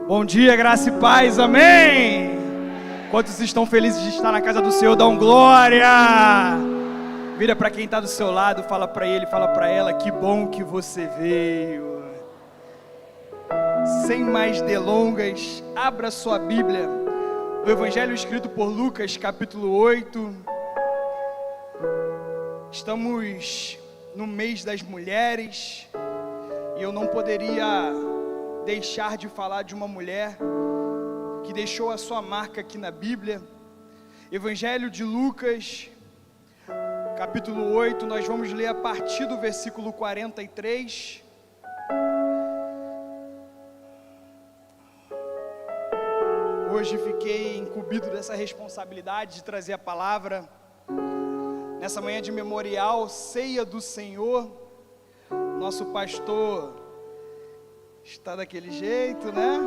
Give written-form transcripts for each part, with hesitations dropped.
Bom dia, graça e paz, amém! Quantos estão felizes de estar na casa do Senhor, dão glória! Vira para quem está do seu lado, fala para ele, fala para ela, que bom que você veio. Sem mais delongas, abra sua Bíblia, no Evangelho escrito por Lucas, capítulo 8. Estamos no mês das mulheres, e eu não poderia deixar de falar de uma mulher que deixou a sua marca aqui na Bíblia. Evangelho de Lucas, capítulo 8, nós vamos ler a partir do versículo 43. Hoje fiquei incumbido dessa responsabilidade de trazer a palavra, nessa manhã de memorial, ceia do Senhor. Nosso pastor está daquele jeito, né?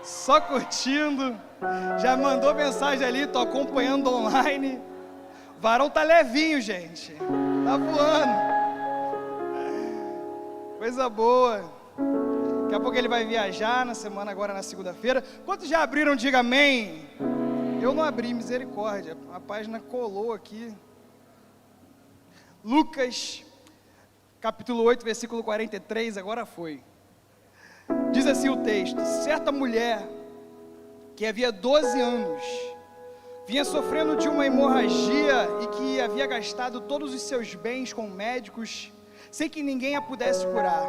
Só curtindo. Já mandou mensagem ali, tô acompanhando online. O varão tá levinho, gente. Tá voando. Coisa boa. Daqui a pouco ele vai viajar na semana, agora na segunda-feira. Quantos já abriram, diga amém. Eu não abri, misericórdia. A página colou aqui. Lucas capítulo 8, versículo 43, agora foi. Diz assim o texto: certa mulher, que havia 12 anos, vinha sofrendo de uma hemorragia e que havia gastado todos os seus bens com médicos, sem que ninguém a pudesse curar.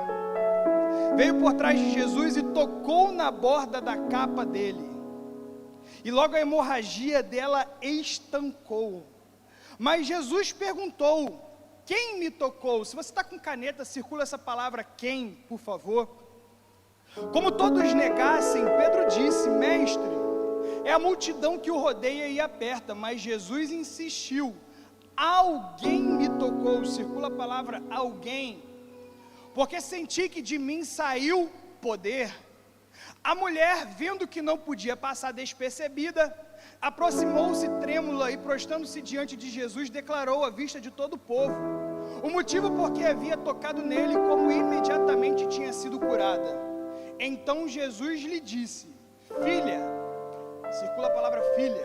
Veio por trás de Jesus e tocou na borda da capa dele. E logo a hemorragia dela estancou. Mas Jesus perguntou: quem me tocou? Se você está com caneta, circula essa palavra quem, por favor. Como todos negassem, Pedro disse: mestre, é a multidão que o rodeia e aperta. Mas Jesus insistiu: alguém me tocou, circula a palavra alguém, porque senti que de mim saiu poder. A mulher, vendo que não podia passar despercebida, aproximou-se trêmula e, prostrando-se diante de Jesus, declarou à vista de todo o povo o motivo por que havia tocado nele, como imediatamente tinha sido curada. Então Jesus lhe disse: filha, circula a palavra filha,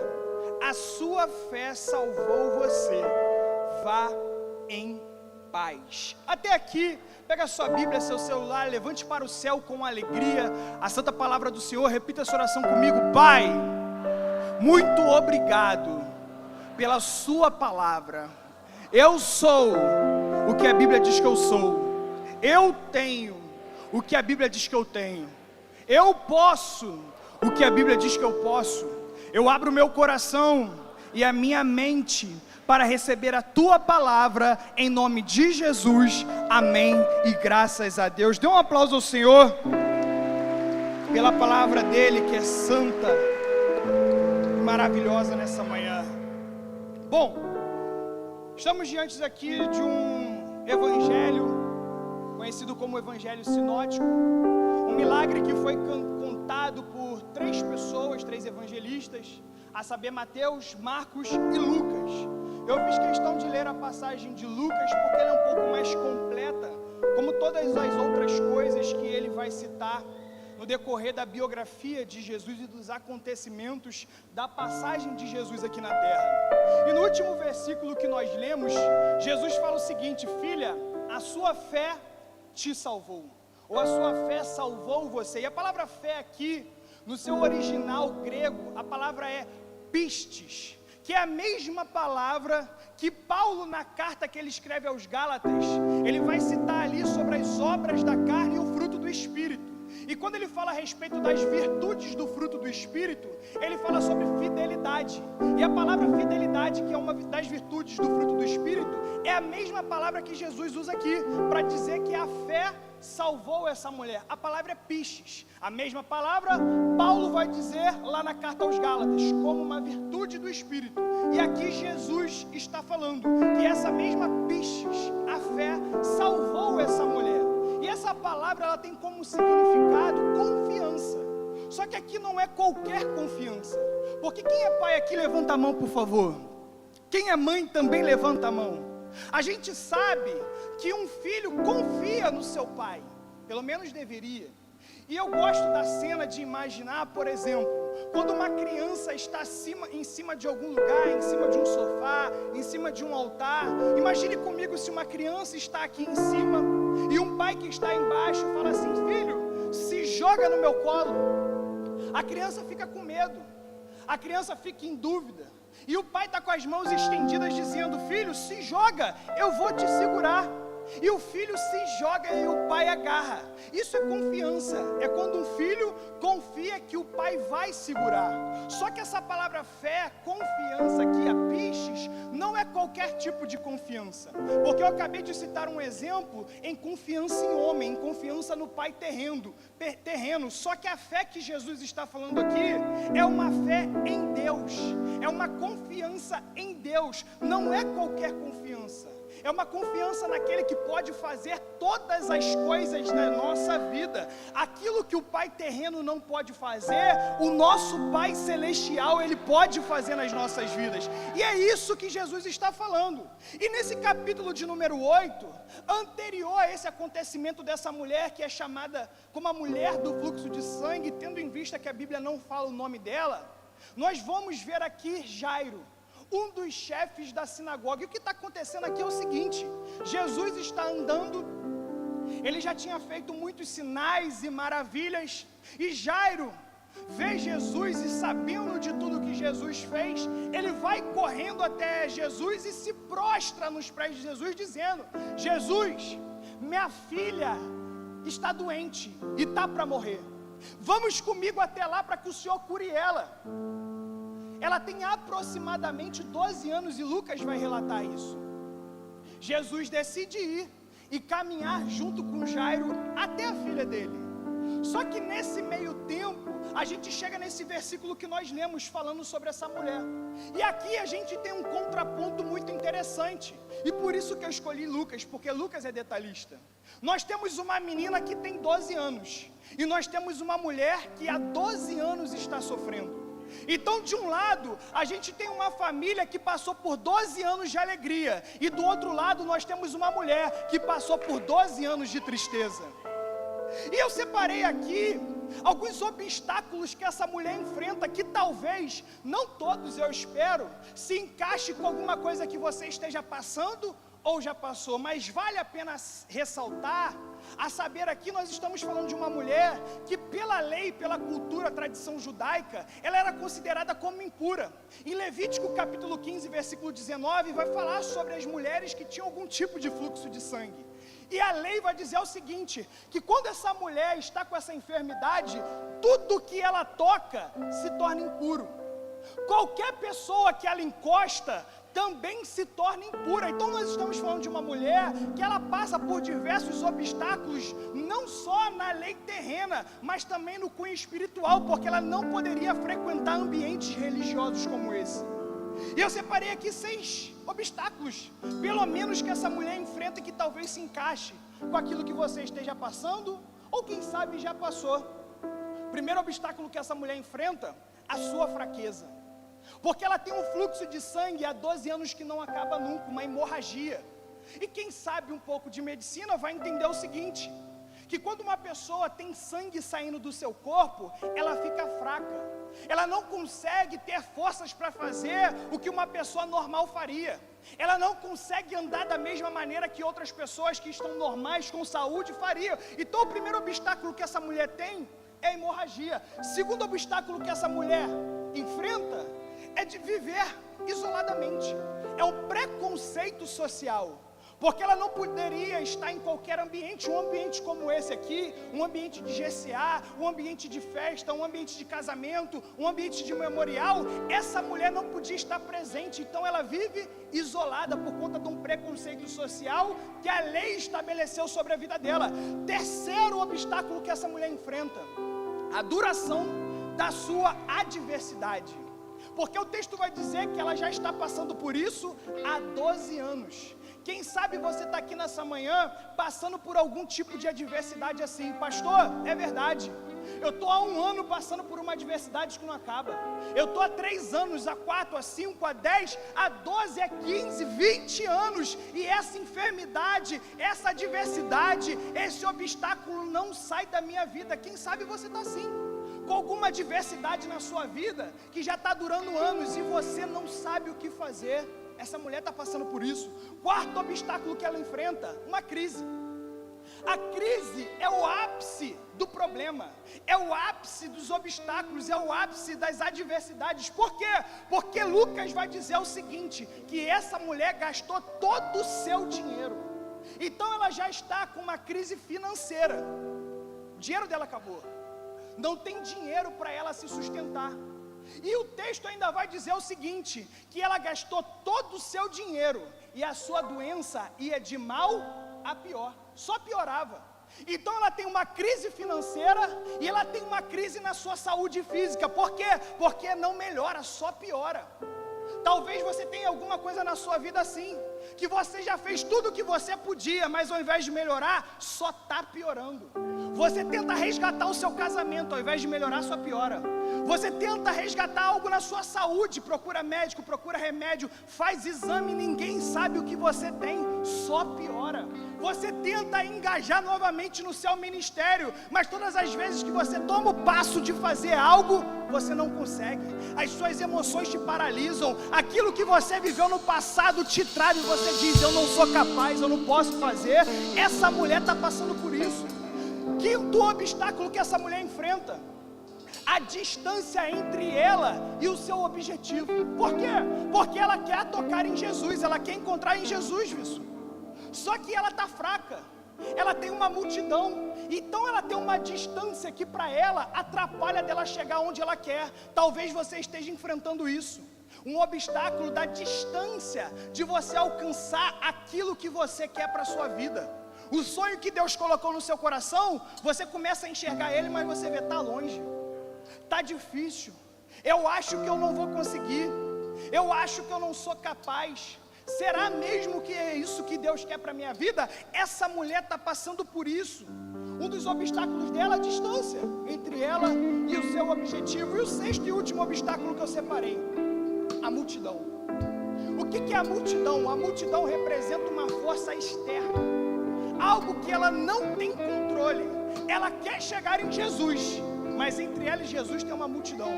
a sua fé salvou você, vá em paz. Até aqui, pega a sua Bíblia, seu celular, levante para o céu com alegria a santa palavra do Senhor, repita essa oração comigo. Pai, muito obrigado pela sua palavra. Eu sou o que a Bíblia diz que eu sou. Eu tenho o que a Bíblia diz que eu tenho. Eu posso o que a Bíblia diz que eu posso. Eu abro o meu coração e a minha mente para receber a tua palavra, em nome de Jesus, amém e graças a Deus. Dê um aplauso ao Senhor pela palavra dele, que é santa e maravilhosa nessa manhã. Bom, estamos diante aqui de um evangelho conhecido como evangelho sinótico, um milagre que foi contado por três pessoas, três evangelistas, a saber, Mateus, Marcos e Lucas. Eu fiz questão de ler a passagem de Lucas porque ela é um pouco mais completa, como todas as outras coisas que ele vai citar no decorrer da biografia de Jesus e dos acontecimentos da passagem de Jesus aqui na terra. E no último versículo que nós lemos, Jesus fala o seguinte: filha, a sua fé te salvou, ou a sua fé salvou você. E a palavra fé aqui, no seu original grego, a palavra é pistes, que é a mesma palavra que Paulo, na carta que ele escreve aos Gálatas, ele vai citar ali sobre as obras da carne e o fruto do Espírito. E quando ele fala a respeito das virtudes do fruto do Espírito, ele fala sobre fidelidade. E a palavra fidelidade, que é uma das virtudes do fruto do Espírito, é a mesma palavra que Jesus usa aqui para dizer que a fé salvou essa mulher. A palavra é pistes. A mesma palavra Paulo vai dizer lá na carta aos Gálatas, como uma virtude do Espírito. E aqui Jesus está falando que essa mesma pistes, a fé, salvou essa mulher. E essa palavra, ela tem como significado confiança. Só que aqui não é qualquer confiança. Porque quem é pai aqui, levanta a mão, por favor. Quem é mãe também levanta a mão. A gente sabe que um filho confia no seu pai. pelo menos deveria. E eu gosto da cena de imaginar, por exemplo, quando uma criança está em cima de algum lugar, em cima de um sofá, em cima de um altar. Imagine comigo se uma criança está aqui em cima e um pai que está embaixo fala assim: filho, se joga no meu colo. A criança fica com medo, a criança fica em dúvida, e o pai está com as mãos estendidas dizendo: filho, se joga, eu vou te segurar. E o filho se joga e o pai agarra. Isso é confiança, é quando um filho confia que o pai vai segurar. Só que essa palavra fé, confiança aqui, a pistes, não é qualquer tipo de confiança, porque eu acabei de citar um exemplo em confiança em homem, em confiança no pai terreno. Só que a fé que Jesus está falando aqui é uma fé em Deus, é uma confiança em Deus, não é qualquer confiança. É uma confiança naquele que pode fazer todas as coisas na nossa vida. Aquilo que o Pai terreno não pode fazer, o nosso Pai celestial, Ele pode fazer nas nossas vidas. E é isso que Jesus está falando. E nesse capítulo de número 8, anterior a esse acontecimento dessa mulher, que é chamada como a mulher do fluxo de sangue, tendo em vista que a Bíblia não fala o nome dela, nós vamos ver aqui Jairo, um dos chefes da sinagoga. E o que está acontecendo aqui é o seguinte: Jesus está andando, ele já tinha feito muitos sinais e maravilhas, e Jairo vê Jesus e, sabendo de tudo que Jesus fez, ele vai correndo até Jesus e se prostra nos pés de Jesus, dizendo: Jesus, minha filha está doente e está para morrer, vamos comigo até lá para que o Senhor cure ela. Ela tem aproximadamente 12 anos e Lucas vai relatar isso. Jesus decide ir e caminhar junto com Jairo até a filha dele. Só que nesse meio tempo, a gente chega nesse versículo que nós lemos falando sobre essa mulher. E aqui a gente tem um contraponto muito interessante. E por isso que eu escolhi Lucas, porque Lucas é detalhista. Nós temos uma menina que tem 12 anos. E nós temos uma mulher que há 12 anos está sofrendo. Então, de um lado, a gente tem uma família que passou por 12 anos de alegria, e do outro lado nós temos uma mulher que passou por 12 anos de tristeza. E eu separei aqui alguns obstáculos que essa mulher enfrenta, que talvez, não todos eu espero, se encaixe com alguma coisa que você esteja passando ou já passou, mas vale a pena ressaltar. A saber, aqui nós estamos falando de uma mulher que, pela lei, pela cultura, tradição judaica, ela era considerada como impura. Em Levítico capítulo 15, versículo 19, vai falar sobre as mulheres que tinham algum tipo de fluxo de sangue. E a lei vai dizer o seguinte, que quando essa mulher está com essa enfermidade, tudo que ela toca se torna impuro. Qualquer pessoa que ela encosta também se torna impura. Então nós estamos falando de uma mulher que ela passa por diversos obstáculos, não só na lei terrena, mas também no cunho espiritual, porque ela não poderia frequentar ambientes religiosos como esse. E eu separei aqui 6 obstáculos, pelo menos, que essa mulher enfrenta, que talvez se encaixe com aquilo que você esteja passando, ou quem sabe já passou. Primeiro obstáculo que essa mulher enfrenta, a sua fraqueza. Porque ela tem um fluxo de sangue há 12 anos que não acaba nunca, uma hemorragia. E quem sabe um pouco de medicina vai entender o seguinte, que quando uma pessoa tem sangue saindo do seu corpo, ela fica fraca. Ela não consegue ter forças para fazer o que uma pessoa normal faria. Ela não consegue andar da mesma maneira que outras pessoas que estão normais, com saúde, fariam. Então o primeiro obstáculo que essa mulher tem é a hemorragia. Segundo obstáculo que essa mulher enfrenta é de viver isoladamente. É o preconceito social. Porque ela não poderia estar em qualquer ambiente, um ambiente como esse aqui, um ambiente de GCA, um ambiente de festa, um ambiente de casamento, um ambiente de memorial. Essa mulher não podia estar presente, então ela vive isolada por conta de um preconceito social que a lei estabeleceu sobre a vida dela. Terceiro obstáculo que essa mulher enfrenta, a duração da sua adversidade. Porque o texto vai dizer que ela já está passando por isso há 12 anos. Quem sabe você está aqui nessa manhã passando por algum tipo de adversidade assim. Pastor, é verdade. Eu estou há 1 ano passando por uma adversidade que não acaba. Eu estou há 3 anos, há 4, há 5, há 10, há 12, há 15, 20 anos. E essa enfermidade, essa adversidade, esse obstáculo não sai da minha vida. Quem sabe você está assim, com alguma adversidade na sua vida, que já está durando anos e você não sabe o que fazer. Essa mulher está passando por isso. 4º obstáculo que ela enfrenta, uma crise. A crise é o ápice do problema, é o ápice dos obstáculos, é o ápice das adversidades. Por quê? Porque Lucas vai dizer o seguinte, que essa mulher gastou todo o seu dinheiro. Então ela já está com uma crise financeira. O dinheiro dela acabou. Não tem dinheiro para ela se sustentar. E o texto ainda vai dizer o seguinte, que ela gastou todo o seu dinheiro e a sua doença ia de mal a pior, só piorava. Então ela tem uma crise financeira e ela tem uma crise na sua saúde física. Por quê? Porque não melhora, só piora. Talvez você tenha alguma coisa na sua vida assim, que você já fez tudo o que você podia, mas ao invés de melhorar, só está piorando. Você tenta resgatar o seu casamento, ao invés de melhorar, só piora. Você tenta resgatar algo na sua saúde, procura médico, procura remédio, faz exame, ninguém sabe o que você tem, só piora. Você tenta engajar novamente no seu ministério, mas todas as vezes que você toma o passo de fazer algo, você não consegue. As suas emoções te paralisam, aquilo que você viveu no passado te trava e você diz, eu não sou capaz, eu não posso fazer. Essa mulher está passando por isso. 5º obstáculo que essa mulher enfrenta, a distância entre ela e o seu objetivo. Por quê? Porque ela quer tocar em Jesus, ela quer encontrar em Jesus isso. Só que ela está fraca, ela tem uma multidão, então ela tem uma distância que para ela atrapalha dela chegar onde ela quer. Talvez você esteja enfrentando isso, um obstáculo da distância de você alcançar aquilo que você quer para a sua vida. O sonho que Deus colocou no seu coração, você começa a enxergar ele, mas você vê, está longe, está difícil, eu acho que eu não vou conseguir, eu acho que eu não sou capaz. Será mesmo que é isso que Deus quer para a minha vida? Essa mulher está passando por isso. Um dos obstáculos dela é a distância entre ela e o seu objetivo. E o 6º e último obstáculo que eu separei, a multidão. O que é a multidão? A multidão representa uma força externa, algo que ela não tem controle. Ela quer chegar em Jesus, mas entre ela e Jesus tem uma multidão.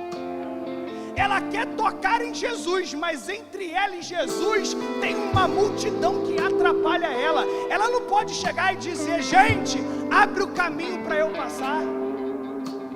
Ela quer tocar em Jesus, mas entre ela e Jesus tem uma multidão que atrapalha ela. Ela não pode chegar e dizer, gente, abre o caminho para eu passar.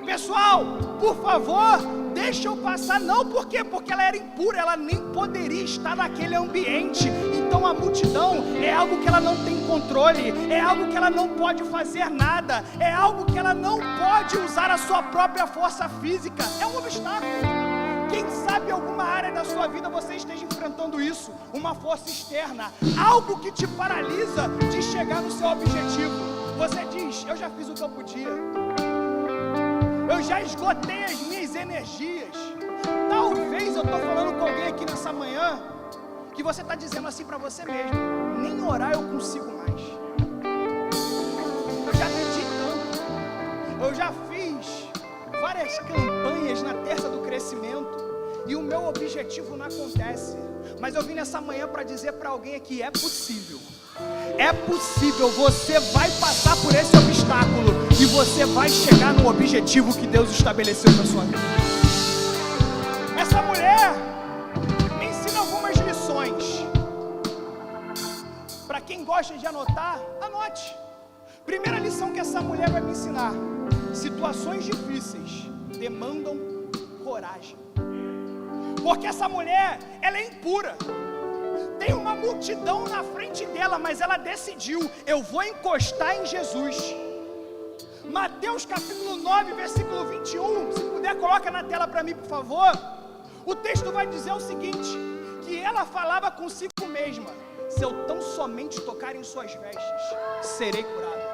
Pessoal, por favor, deixa eu passar. Não, por quê? Porque ela era impura, ela nem poderia estar naquele ambiente. Então a multidão é algo que ela não tem controle, é algo que ela não pode fazer nada, é algo que ela não pode usar a sua própria força física. É um obstáculo. Quem sabe alguma área da sua vida você esteja enfrentando isso, uma força externa, algo que te paralisa de chegar no seu objetivo. Você diz, eu já fiz o que eu podia, eu já esgotei as minhas energias. Talvez eu estou falando com alguém aqui nessa manhã, que você está dizendo assim para você mesmo, nem orar eu consigo mais, eu já pedi tanto, eu já fiz várias campanhas na Terça do Crescimento, e o meu objetivo não acontece. Mas eu vim nessa manhã para dizer para alguém aqui, é possível, você vai passar por esse obstáculo, e você vai chegar no objetivo que Deus estabeleceu na sua vida. Essa mulher me ensina algumas lições. Para quem gosta de anotar, anote. Primeira lição que essa mulher vai me ensinar: situações difíceis demandam coragem. Porque essa mulher, ela é impura. Tem uma multidão na frente dela, mas ela decidiu, eu vou encostar em Jesus. Mateus capítulo 9, versículo 21, se puder coloca na tela para mim, por favor. O texto vai dizer o seguinte, que ela falava consigo mesma, se eu tão somente tocar em suas vestes, serei curada.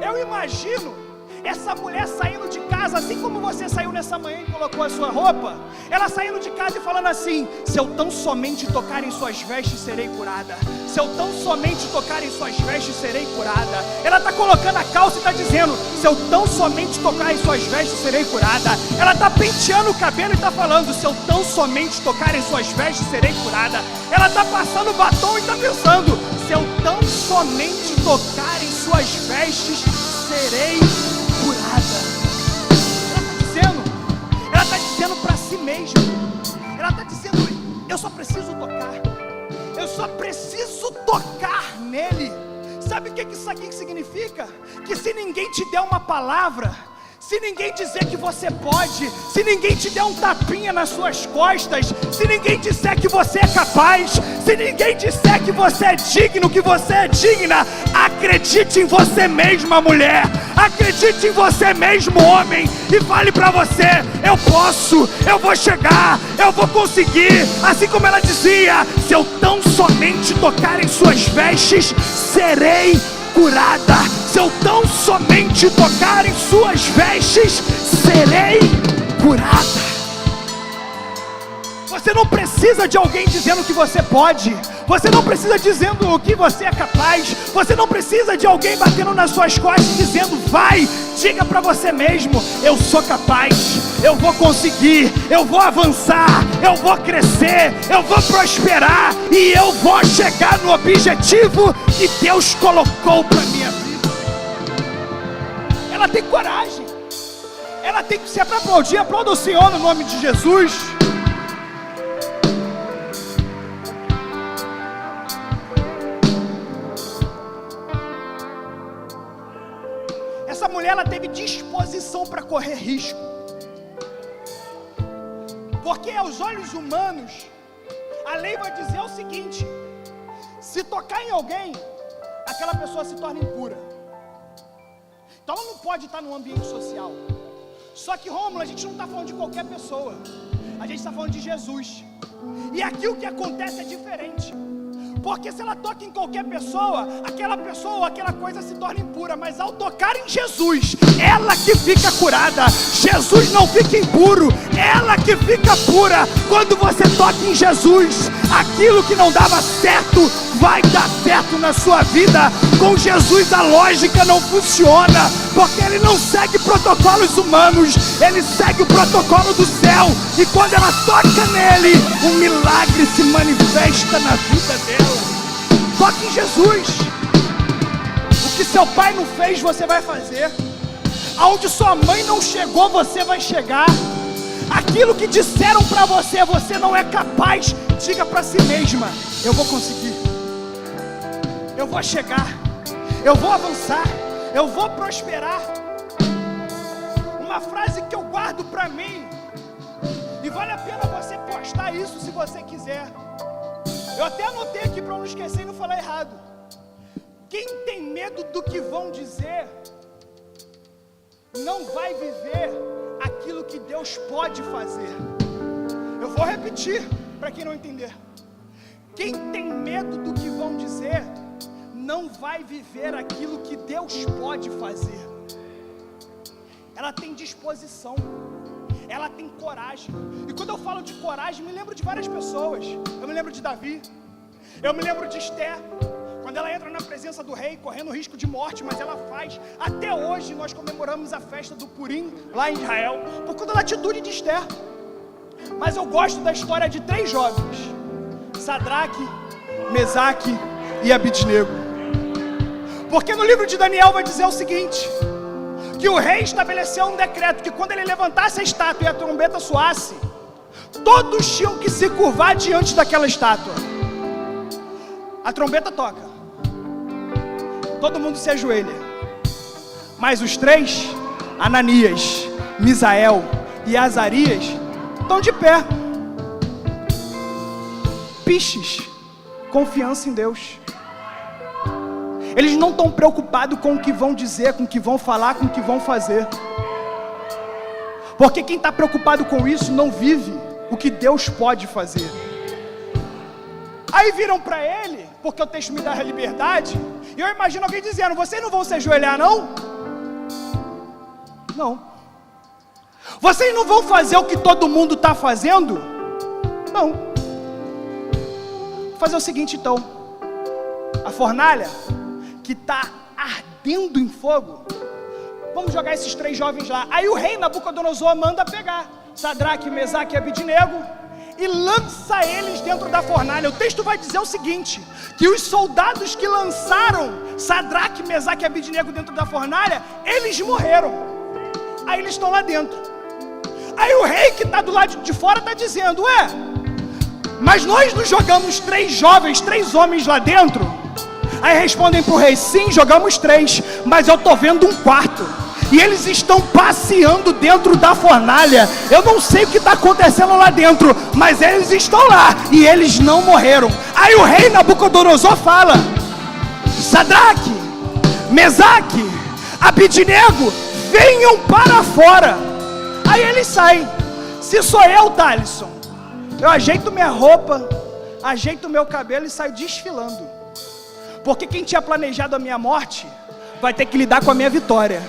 Eu imagino Essa mulher saindo de casa, assim como você saiu nessa manhã e colocou a sua roupa, ela saindo de casa e falando assim: se eu tão somente tocar em suas vestes, serei curada. Se eu tão somente tocar em suas vestes, serei curada. Ela está colocando a calça e está dizendo: se eu tão somente tocar em suas vestes, serei curada. Ela está penteando o cabelo e está falando: se eu tão somente tocar em suas vestes, serei curada. Ela está passando batom e está pensando: se eu tão somente tocar em suas vestes, serei curada. Ela está dizendo para si mesma, ela está dizendo: eu só preciso tocar, eu só preciso tocar nele. Sabe o que isso aqui significa? Que se ninguém te der uma palavra, se ninguém dizer que você pode, se ninguém te der um tapinha nas suas costas, se ninguém disser que você é capaz, se ninguém disser que você é digno, que você é digna, acredite em você mesma, mulher, acredite em você mesmo, homem, e fale pra você: eu posso, eu vou chegar, eu vou conseguir. Assim como ela dizia: se eu tão somente tocar em suas vestes, serei curada. Se eu tão somente tocar em suas vestes, serei curada. Você não precisa de alguém dizendo que você pode. Você não precisa dizendo o que você é capaz. Você não precisa de alguém batendo nas suas costas dizendo: vai, diga para você mesmo: eu sou capaz, eu vou conseguir, eu vou avançar, eu vou crescer, eu vou prosperar e eu vou chegar no objetivo que Deus colocou para minha vida. Ela tem coragem. Ela tem que ser para aplaudir. Aplauda o Senhor no nome de Jesus. Essa mulher, ela teve disposição para correr risco. Porque aos olhos humanos, a lei vai dizer o seguinte: se tocar em alguém, aquela pessoa se torna impura. Então ela não pode estar num ambiente social. Só que, Rômulo, a gente não está falando de qualquer pessoa, a gente está falando de Jesus. E aqui o que acontece é diferente. Porque se ela toca em qualquer pessoa, aquela pessoa ou aquela coisa se torna impura. Mas ao tocar em Jesus, ela que fica curada. Jesus não fica impuro, ela que fica pura. Quando você toca em Jesus, aquilo que não dava certo vai dar certo na sua vida. Com Jesus a lógica não funciona, porque ele não segue protocolos humanos, ele segue o protocolo do céu. E quando ela toca nele, um milagre se manifesta na vida dela. Toque em Jesus. O que seu pai não fez, você vai fazer. Aonde sua mãe não chegou, você vai chegar. Aquilo que disseram para você, você não é capaz, diga para si mesma: eu vou conseguir, eu vou chegar, eu vou avançar, eu vou prosperar. Uma frase que eu guardo para mim, e vale a pena você postar isso se você quiser. Eu até anotei aqui para não esquecer e não falar errado. Quem tem medo do que vão dizer, não vai viver aquilo que Deus pode fazer. Eu vou repetir para quem não entender. Quem tem medo do que vão dizer, não vai viver aquilo que Deus pode fazer. Ela tem disposição, ela tem coragem. E quando eu falo de coragem, me lembro de várias pessoas. Eu me lembro de Davi, eu me lembro de Esther, quando ela entra na presença do rei, correndo risco de morte, mas ela faz. Até hoje nós comemoramos a festa do Purim, lá em Israel, por conta da atitude de Esther. Mas eu gosto da história de 3 jovens: Sadraque, Mesaque e Abidnego. Porque no livro de Daniel vai dizer o seguinte: que o rei estabeleceu um decreto que quando ele levantasse a estátua e a trombeta soasse, todos tinham que se curvar diante daquela estátua. A trombeta toca, todo mundo se ajoelha, mas os 3, Ananias, Misael e Azarias, estão de pé. Pistes, confiança em Deus. Eles não estão preocupados com o que vão dizer, com o que vão falar, com o que vão fazer. Porque quem está preocupado com isso não vive o que Deus pode fazer. Aí viram para ele, porque o texto me dá a liberdade, e eu imagino alguém dizendo: vocês não vão se ajoelhar não? Não. Vocês não vão fazer o que todo mundo está fazendo? Não. Vou fazer o seguinte então. A fornalha que está ardendo em fogo, vamos jogar esses 3 jovens lá. Aí o rei Nabucodonosor manda pegar Sadraque, Mesaque e Abidnego e lança eles dentro da fornalha. O texto vai dizer o seguinte, que os soldados que lançaram Sadraque, Mesaque e Abidnego dentro da fornalha, eles morreram. Aí eles estão lá dentro. Aí o rei que está do lado de fora está dizendo, mas nós não jogamos 3 jovens, 3 homens lá dentro? Aí respondem para o rei, sim, jogamos 3, mas eu estou vendo um 4. E eles estão passeando dentro da fornalha. Eu não sei o que está acontecendo lá dentro, mas eles estão lá e eles não morreram. Aí o rei Nabucodonosor fala, Sadraque, Mesaque, Abidnego, venham para fora. Aí eles saem. Se sou eu, Thalisson, eu ajeito minha roupa, ajeito meu cabelo e saio desfilando. Porque quem tinha planejado a minha morte vai ter que lidar com a minha vitória.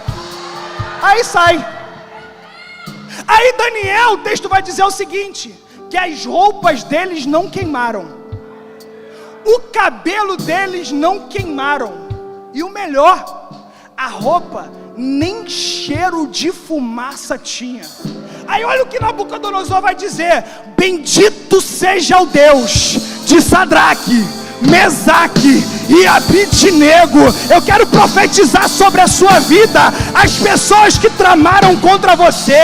Aí sai. Aí Daniel, o texto vai dizer o seguinte, que as roupas deles não queimaram, o cabelo deles não queimaram, e o melhor, a roupa nem cheiro de fumaça tinha. Aí olha o que Nabucodonosor vai dizer, bendito seja o Deus de Sadraque, Mesaque e Abidnego. Eu quero profetizar sobre a sua vida. As pessoas que tramaram contra você,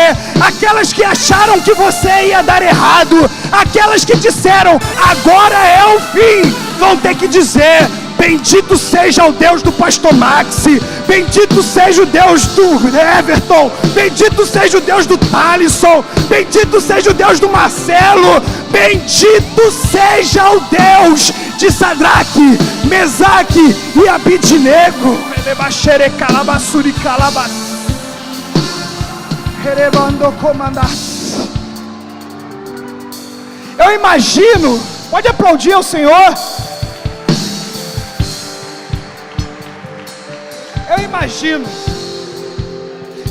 aquelas que acharam que você ia dar errado, aquelas que disseram agora é o fim, vão ter que dizer, bendito seja o Deus do pastor Maxi, bendito seja o Deus do Everton, bendito seja o Deus do Thalisson, bendito seja o Deus do Marcelo, bendito seja o Deus de Sadraque, Mesaque e Abidnego. Eu imagino, pode aplaudir ao Senhor. Eu imagino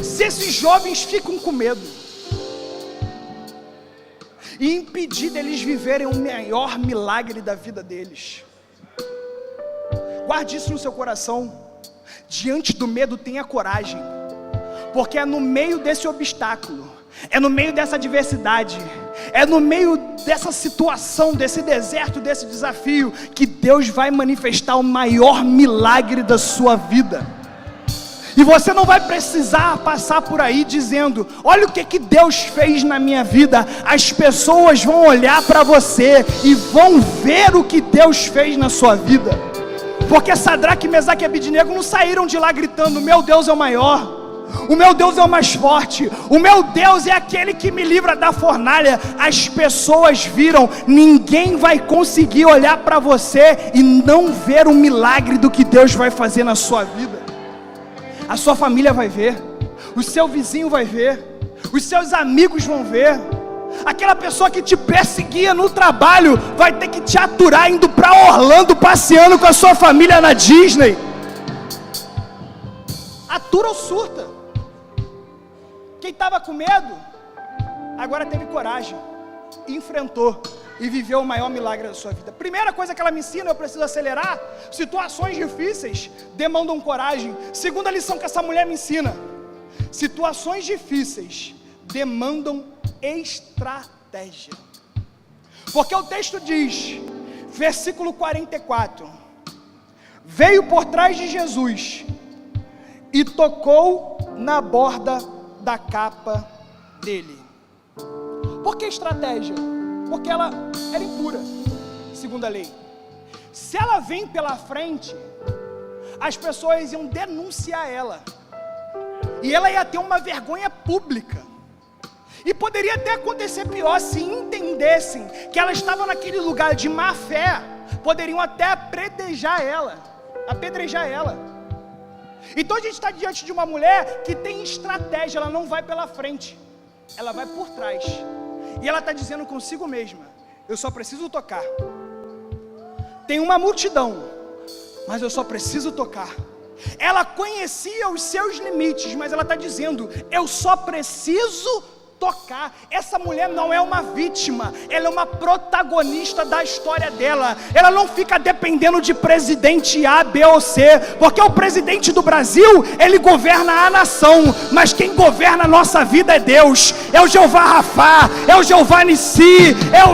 se esses jovens ficam com medo e impedir deles viverem o maior milagre da vida deles. Guarde isso no seu coração. Diante do medo, tenha coragem, porque é no meio desse obstáculo, é no meio dessa adversidade, é no meio dessa situação, desse deserto, desse desafio, que Deus vai manifestar o maior milagre da sua vida. E você não vai precisar passar por aí dizendo, olha o que Deus fez na minha vida. As pessoas vão olhar para você e vão ver o que Deus fez na sua vida. Porque Sadraque, Mesaque e Abidnego não saíram de lá gritando, meu Deus é o maior, o meu Deus é o mais forte, o meu Deus é aquele que me livra da fornalha. As pessoas viram, ninguém vai conseguir olhar para você e não ver o milagre do que Deus vai fazer na sua vida. A sua família vai ver, o seu vizinho vai ver, os seus amigos vão ver, aquela pessoa que te perseguia no trabalho vai ter que te aturar indo para Orlando, passeando com a sua família na Disney. Atura ou surta? Quem estava com medo, agora teve coragem, enfrentou e viveu o maior milagre da sua vida. Primeira coisa que ela me ensina, eu preciso acelerar. Situações difíceis demandam coragem. Segunda lição que essa mulher me ensina, situações difíceis demandam estratégia. Porque o texto diz, versículo 44, veio por trás de Jesus e tocou na borda da capa dele. Por que estratégia? Porque ela era impura, segundo a lei. Se ela vem pela frente, as pessoas iam denunciar ela, e ela ia ter uma vergonha pública. E poderia até acontecer pior, se entendessem que ela estava naquele lugar de má fé, poderiam até apedrejar ela. Então a gente está diante de uma mulher que tem estratégia, ela não vai pela frente, ela vai por trás. E ela está dizendo consigo mesma, eu só preciso tocar. Tem uma multidão, mas eu só preciso tocar. Ela conhecia os seus limites, mas ela está dizendo: eu só preciso tocar. Essa mulher não é uma vítima, ela é uma protagonista da história dela. Ela não fica dependendo de presidente A, B ou C, porque o presidente do Brasil, ele governa a nação, mas quem governa a nossa vida é Deus. É o Jeová Rafá, é o Jeová Nissi, é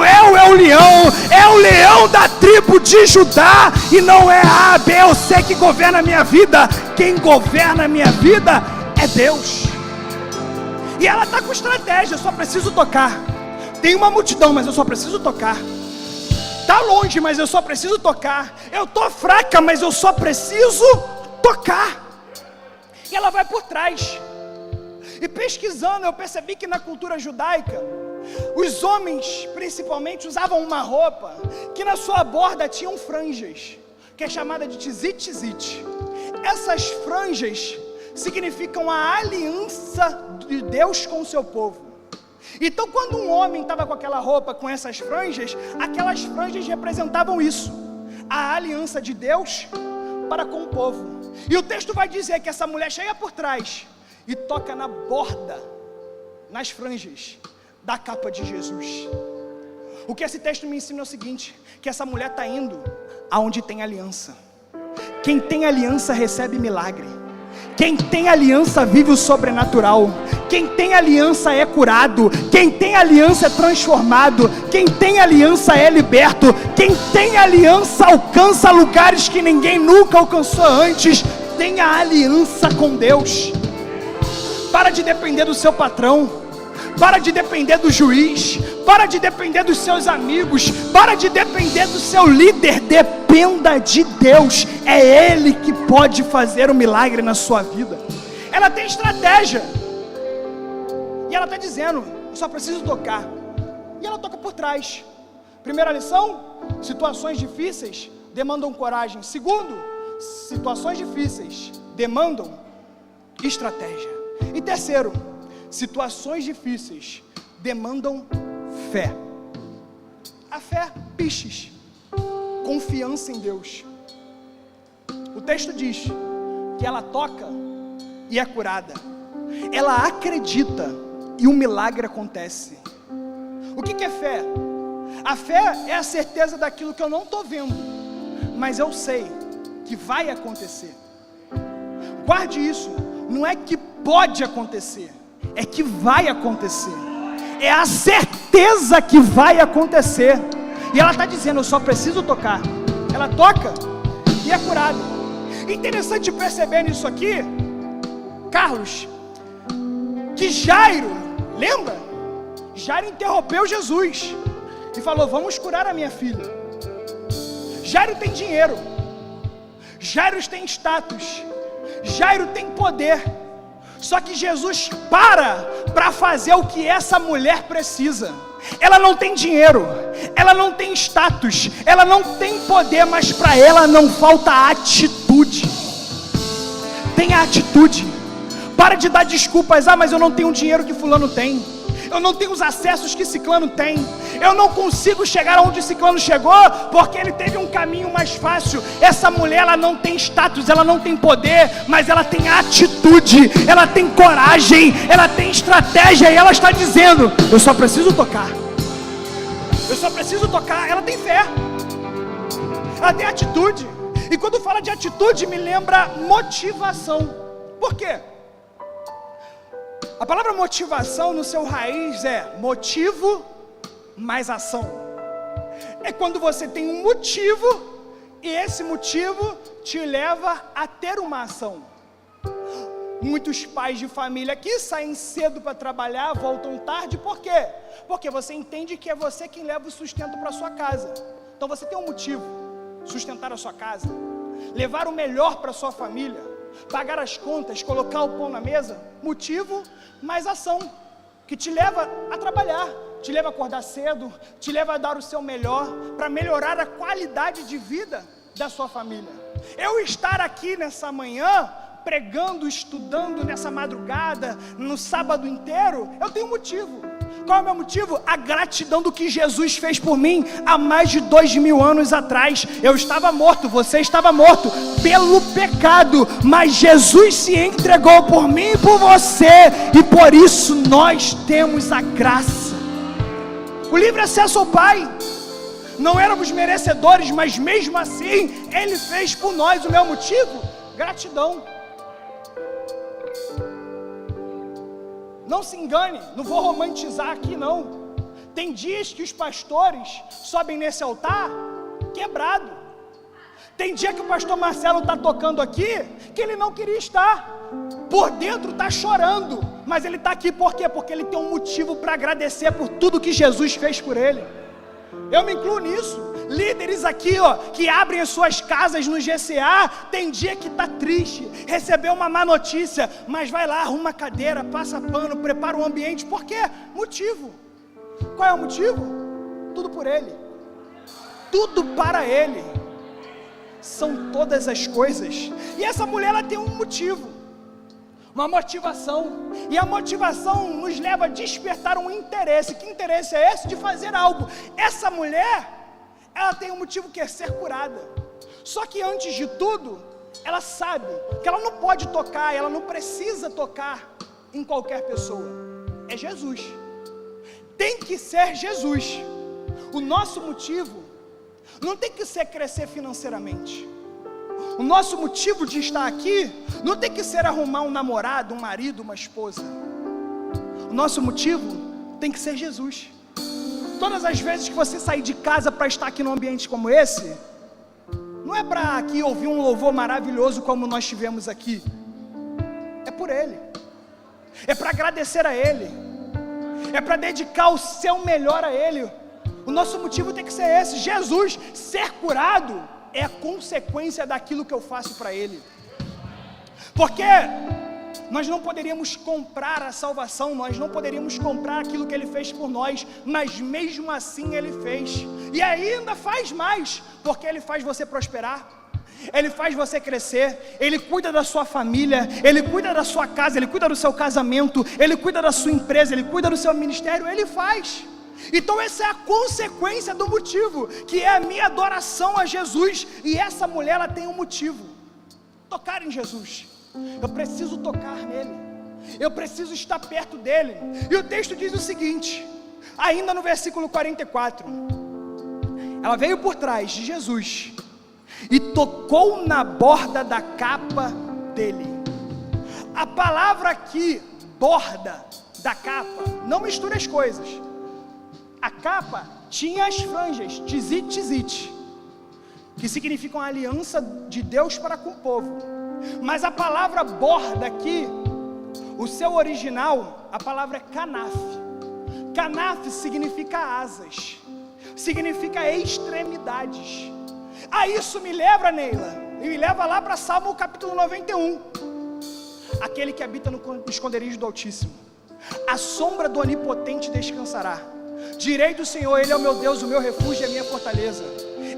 o leão da tribo de Judá, e não é A, B ou C que governa a minha vida. Quem governa a minha vida é Deus. E ela está com estratégia: eu só preciso tocar. Tem uma multidão, mas eu só preciso tocar. Está longe, mas eu só preciso tocar. Eu estou fraca, mas eu só preciso tocar. E ela vai por trás. E pesquisando, eu percebi que na cultura judaica, os homens, principalmente, usavam uma roupa que na sua borda tinham franjas, que é chamada de tzit. Essas franjas significam a aliança de Deus com o seu povo. Então, quando um homem estava com aquela roupa, com essas franjas, aquelas franjas representavam isso, a aliança de Deus para com o povo. E o texto vai dizer que essa mulher chega por trás e toca na borda, nas franjas da capa de Jesus. O que esse texto me ensina é o seguinte: que essa mulher está indo aonde tem aliança. Quem tem aliança recebe milagre. Quem tem aliança vive o sobrenatural. Quem tem aliança é curado. Quem tem aliança é transformado. Quem tem aliança é liberto. Quem tem aliança alcança lugares que ninguém nunca alcançou antes. Tenha aliança com Deus. Para de depender do seu patrão. Para de depender do juiz. Para de depender dos seus amigos. Para de depender do seu líder. Dependa de Deus. É Ele que pode fazer um milagre na sua vida. Ela tem estratégia. E ela está dizendo: eu só preciso tocar. E ela toca por trás. Primeira lição: situações difíceis demandam coragem. Segundo, situações difíceis demandam estratégia. E terceiro, situações difíceis demandam fé. A fé, pistes, confiança em Deus. O texto diz que ela toca e é curada. Ela acredita e um milagre acontece. O que é fé? A fé é a certeza daquilo que eu não estou vendo, mas eu sei que vai acontecer. Guarde isso. Não é que pode acontecer, é que vai acontecer. É a certeza que vai acontecer. E ela está dizendo: eu só preciso tocar. Ela toca e é curada. Interessante perceber nisso aqui, Carlos, que Jairo, lembra? Jairo interrompeu Jesus e falou: vamos curar a minha filha. Jairo tem dinheiro, Jairo tem status, Jairo tem poder. Só que Jesus para fazer o que essa mulher precisa. Ela não tem dinheiro, ela não tem status, ela não tem poder, mas para ela não falta atitude. Tenha atitude. Para de dar desculpas: ah, mas eu não tenho o dinheiro que fulano tem, eu não tenho os acessos que ciclano tem, eu não consigo chegar onde ciclano chegou, porque ele teve um caminho mais fácil. Essa mulher, ela não tem status, ela não tem poder, mas ela tem atitude, ela tem coragem, ela tem estratégia, e ela está dizendo: eu só preciso tocar. Eu só preciso tocar. Ela tem fé, ela tem atitude. E quando fala de atitude, me lembra motivação. Por quê? A palavra motivação no seu raiz é motivo mais ação. É quando você tem um motivo e esse motivo te leva a ter uma ação. Muitos pais de família aqui saem cedo para trabalhar, voltam tarde. Por quê? Porque você entende que é você quem leva o sustento para sua casa. Então você tem um motivo: sustentar a sua casa, levar o melhor para sua família, pagar as contas, colocar o pão na mesa. Motivo mais ação, que te leva a trabalhar, te leva a acordar cedo, te leva a dar o seu melhor para melhorar a qualidade de vida da sua família. Eu estar aqui nessa manhã, pregando, estudando nessa madrugada, no sábado inteiro, eu tenho motivo. Qual é o meu motivo? A gratidão do que Jesus fez por mim há mais de 2000 anos atrás. Eu estava morto, você estava morto pelo pecado, mas Jesus se entregou por mim e por você, e por isso nós temos a graça, o livre acesso ao Pai. Não éramos merecedores, mas mesmo assim Ele fez por nós. O meu motivo? Gratidão. Não se engane, não vou romantizar aqui não. Tem dias que os pastores sobem nesse altar quebrado. Tem dia que o pastor Marcelo está tocando aqui, que ele não queria estar. Por dentro está chorando, mas ele está aqui por quê? Porque ele tem um motivo para agradecer por tudo que Jesus fez por ele. Eu me incluo nisso. Líderes aqui, que abrem as suas casas no GCA, tem dia que está triste, recebeu uma má notícia, mas vai lá, arruma a cadeira, passa pano, prepara o ambiente. Por quê? Motivo. Qual é o motivo? Tudo por Ele, tudo para Ele. São todas as coisas. E essa mulher, ela tem um motivo, uma motivação, e a motivação nos leva a despertar um interesse. Que interesse é esse? De fazer algo. Essa mulher, ela tem um motivo, que é ser curada. Só que antes de tudo, ela sabe que ela não pode tocar, ela não precisa tocar em qualquer pessoa. É Jesus. Tem que ser Jesus. O nosso motivo não tem que ser crescer financeiramente. O nosso motivo de estar aqui não tem que ser arrumar um namorado, um marido, uma esposa. O nosso motivo tem que ser Jesus. Todas as vezes que você sair de casa para estar aqui num ambiente como esse, não é para aqui ouvir um louvor maravilhoso como nós tivemos aqui. É por Ele. É para agradecer a Ele. É para dedicar o seu melhor a Ele. O nosso motivo tem que ser esse. Jesus ser curado é a consequência daquilo que eu faço para Ele. Porque nós não poderíamos comprar a salvação, nós não poderíamos comprar aquilo que Ele fez por nós, mas mesmo assim Ele fez, e ainda faz mais, porque Ele faz você prosperar, Ele faz você crescer, Ele cuida da sua família, Ele cuida da sua casa, Ele cuida do seu casamento, Ele cuida da sua empresa, Ele cuida do seu ministério, Ele faz. Então essa é a consequência do motivo, que é a minha adoração a Jesus. E essa mulher, ela tem um motivo: tocar em Jesus. Eu preciso tocar nele, eu preciso estar perto dele. E o texto diz o seguinte, ainda no versículo 44, ela veio por trás de Jesus e tocou na borda da capa dele. A palavra aqui, borda da capa, não mistura as coisas. A capa tinha as franjas, tzit, tzit, que significam a aliança de Deus para com o povo. Mas a palavra borda aqui, o seu original, a palavra é canaf. Canaf significa asas, significa extremidades. A isso me leva, Neila, e me leva lá para Salmo capítulo 91. Aquele que habita no esconderijo do Altíssimo, a sombra do Onipotente descansará. Direi do Senhor, Ele é o meu Deus, o meu refúgio e a minha fortaleza.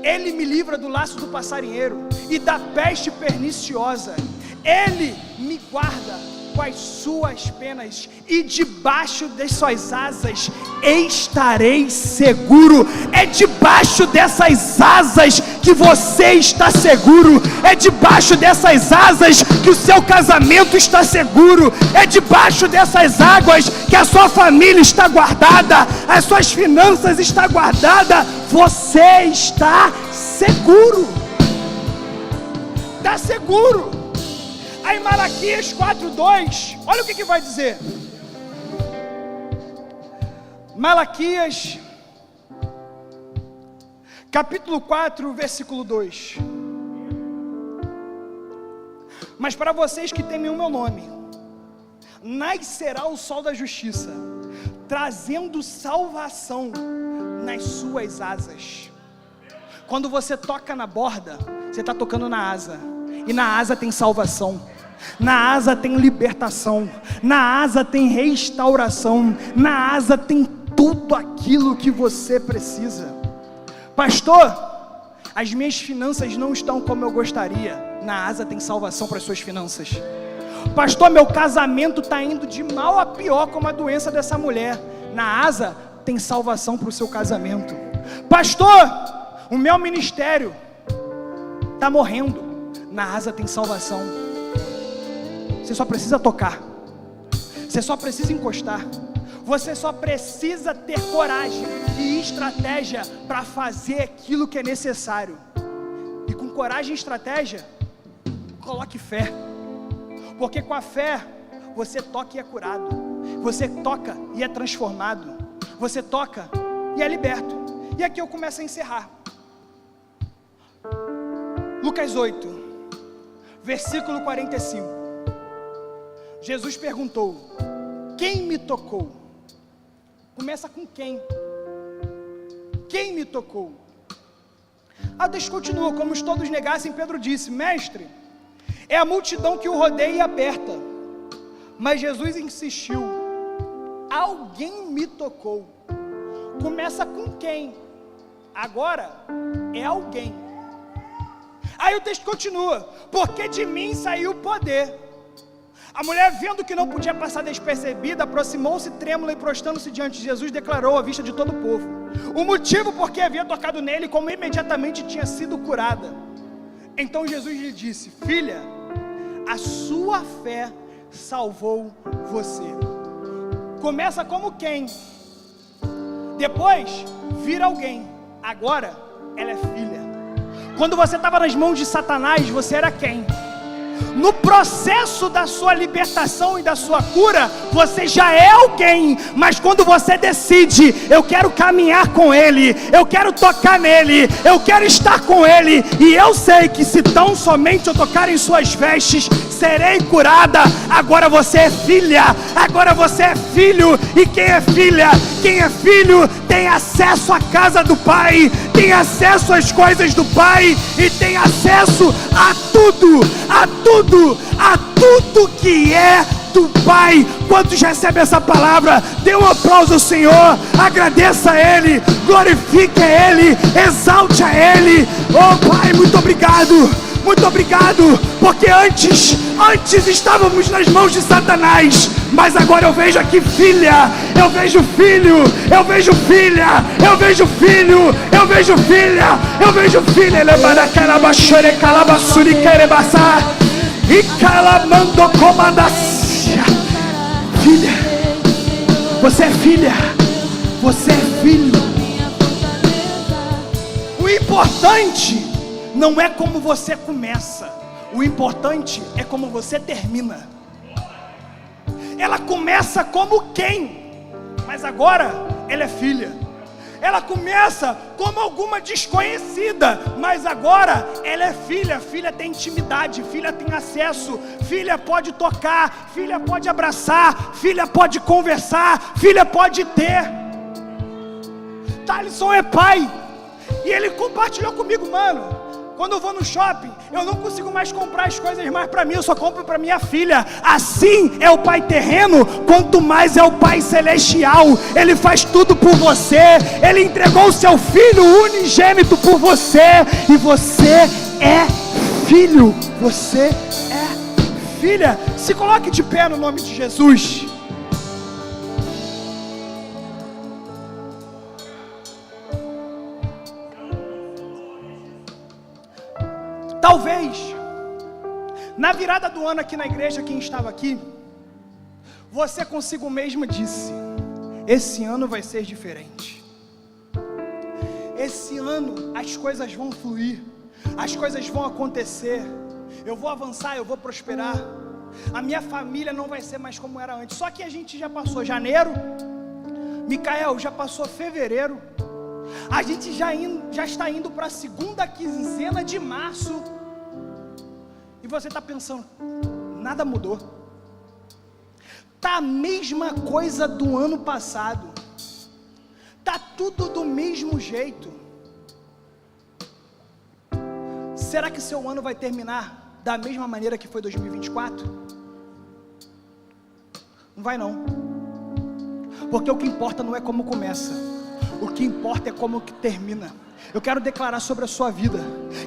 Ele me livra do laço do passarinheiro e da peste perniciosa. Ele me guarda com as suas penas, e debaixo das suas asas estarei seguro. É debaixo dessas asas que você está seguro. É debaixo dessas asas que o seu casamento está seguro. É debaixo dessas águas que a sua família está guardada, as suas finanças estão guardadas. Você está seguro. Está seguro. Aí Malaquias 4:2, olha o que vai dizer. Malaquias capítulo 4, versículo 2. Mas para vocês que temem o meu nome, nascerá o sol da justiça, trazendo salvação nas suas asas. Quando você toca na borda, você está tocando na asa. E na asa tem salvação, na asa tem libertação, na asa tem restauração, na asa tem tudo aquilo que você precisa. Pastor, as minhas finanças não estão como eu gostaria. Na asa tem salvação para as suas finanças. Pastor, meu casamento está indo de mal a pior como a doença dessa mulher. Na Asa tem salvação para o seu casamento. Pastor, o meu ministério está morrendo. Na Asa tem salvação. Você só precisa tocar. Você só precisa encostar. Você só precisa ter coragem e estratégia para fazer aquilo que é necessário. E com coragem e estratégia, coloque fé. Porque com a fé, você toca e é curado. Você toca e é transformado. Você toca e é liberto. E aqui eu começo a encerrar. Lucas 8, versículo 45. Jesus perguntou: quem me tocou? Começa com quem? Quem me tocou? O texto continua: como se todos negassem, Pedro disse: mestre, é a multidão que o rodeia e aperta. Mas Jesus insistiu: alguém me tocou. Começa com quem? Agora é alguém. Aí o texto continua: porque de mim saiu o poder. A mulher, vendo que não podia passar despercebida, aproximou-se trêmula e prostrando-se diante de Jesus, declarou à vista de todo o povo o motivo por que havia tocado nele, como imediatamente tinha sido curada. Então Jesus lhe disse: filha, a sua fé salvou você. Começa como quem? Depois vira alguém. Agora ela é filha. Quando você estava nas mãos de Satanás, você era quem? No processo da sua libertação e da sua cura, você já é alguém. Mas quando você decide: eu quero caminhar com Ele, eu quero tocar nele, eu quero estar com Ele, e eu sei que se tão somente eu tocar em suas vestes, serei curada. Agora você é filha, agora você é filho. E quem é filha, quem é filho, tem acesso à casa do Pai, tem acesso às coisas do Pai, e tem acesso a tudo, a tudo, a tudo que é do Pai. Quantos recebem essa palavra? Dê um aplauso ao Senhor, agradeça a Ele, glorifique a Ele, exalte a Ele. Oh Pai, muito obrigado, porque antes estávamos nas mãos de Satanás, mas agora eu vejo aqui filha, eu vejo filho, eu vejo filha, eu vejo filho, eu vejo filha, eu vejo filha. Ele baracarabachore calabassuri querebassar e calamando comandacia. Filha, você é filha, você é filho. O importante não é como você começa, o importante é como você termina. Ela começa como quem? Mas agora ela é filha. Ela começa como alguma desconhecida, mas agora ela é filha. Filha tem intimidade, filha tem acesso, filha pode tocar, filha pode abraçar, filha pode conversar, filha pode ter. Thalisson é pai, e ele compartilhou comigo: mano, quando eu vou no shopping, eu não consigo mais comprar as coisas mais para mim, eu só compro para minha filha. Assim é o Pai terreno, quanto mais é o Pai celestial. Ele faz tudo por você, Ele entregou o seu Filho unigênito por você, e você é filho, você é filha. Se coloque de pé no nome de Jesus. Talvez, na virada do ano aqui na igreja, quem estava aqui, você consigo mesmo disse: esse ano vai ser diferente. Esse ano as coisas vão fluir, as coisas vão acontecer, eu vou avançar, eu vou prosperar, a minha família não vai ser mais como era antes. Só que a gente já passou janeiro, Micael, já passou fevereiro, a gente já está indo para a segunda quinzena de março, e você está pensando: nada mudou, está a mesma coisa do ano passado, está tudo do mesmo jeito. Será que seu ano vai terminar da mesma maneira que foi 2024? Não vai não, porque o que importa não é como começa, o que importa é como que termina. Eu quero declarar sobre a sua vida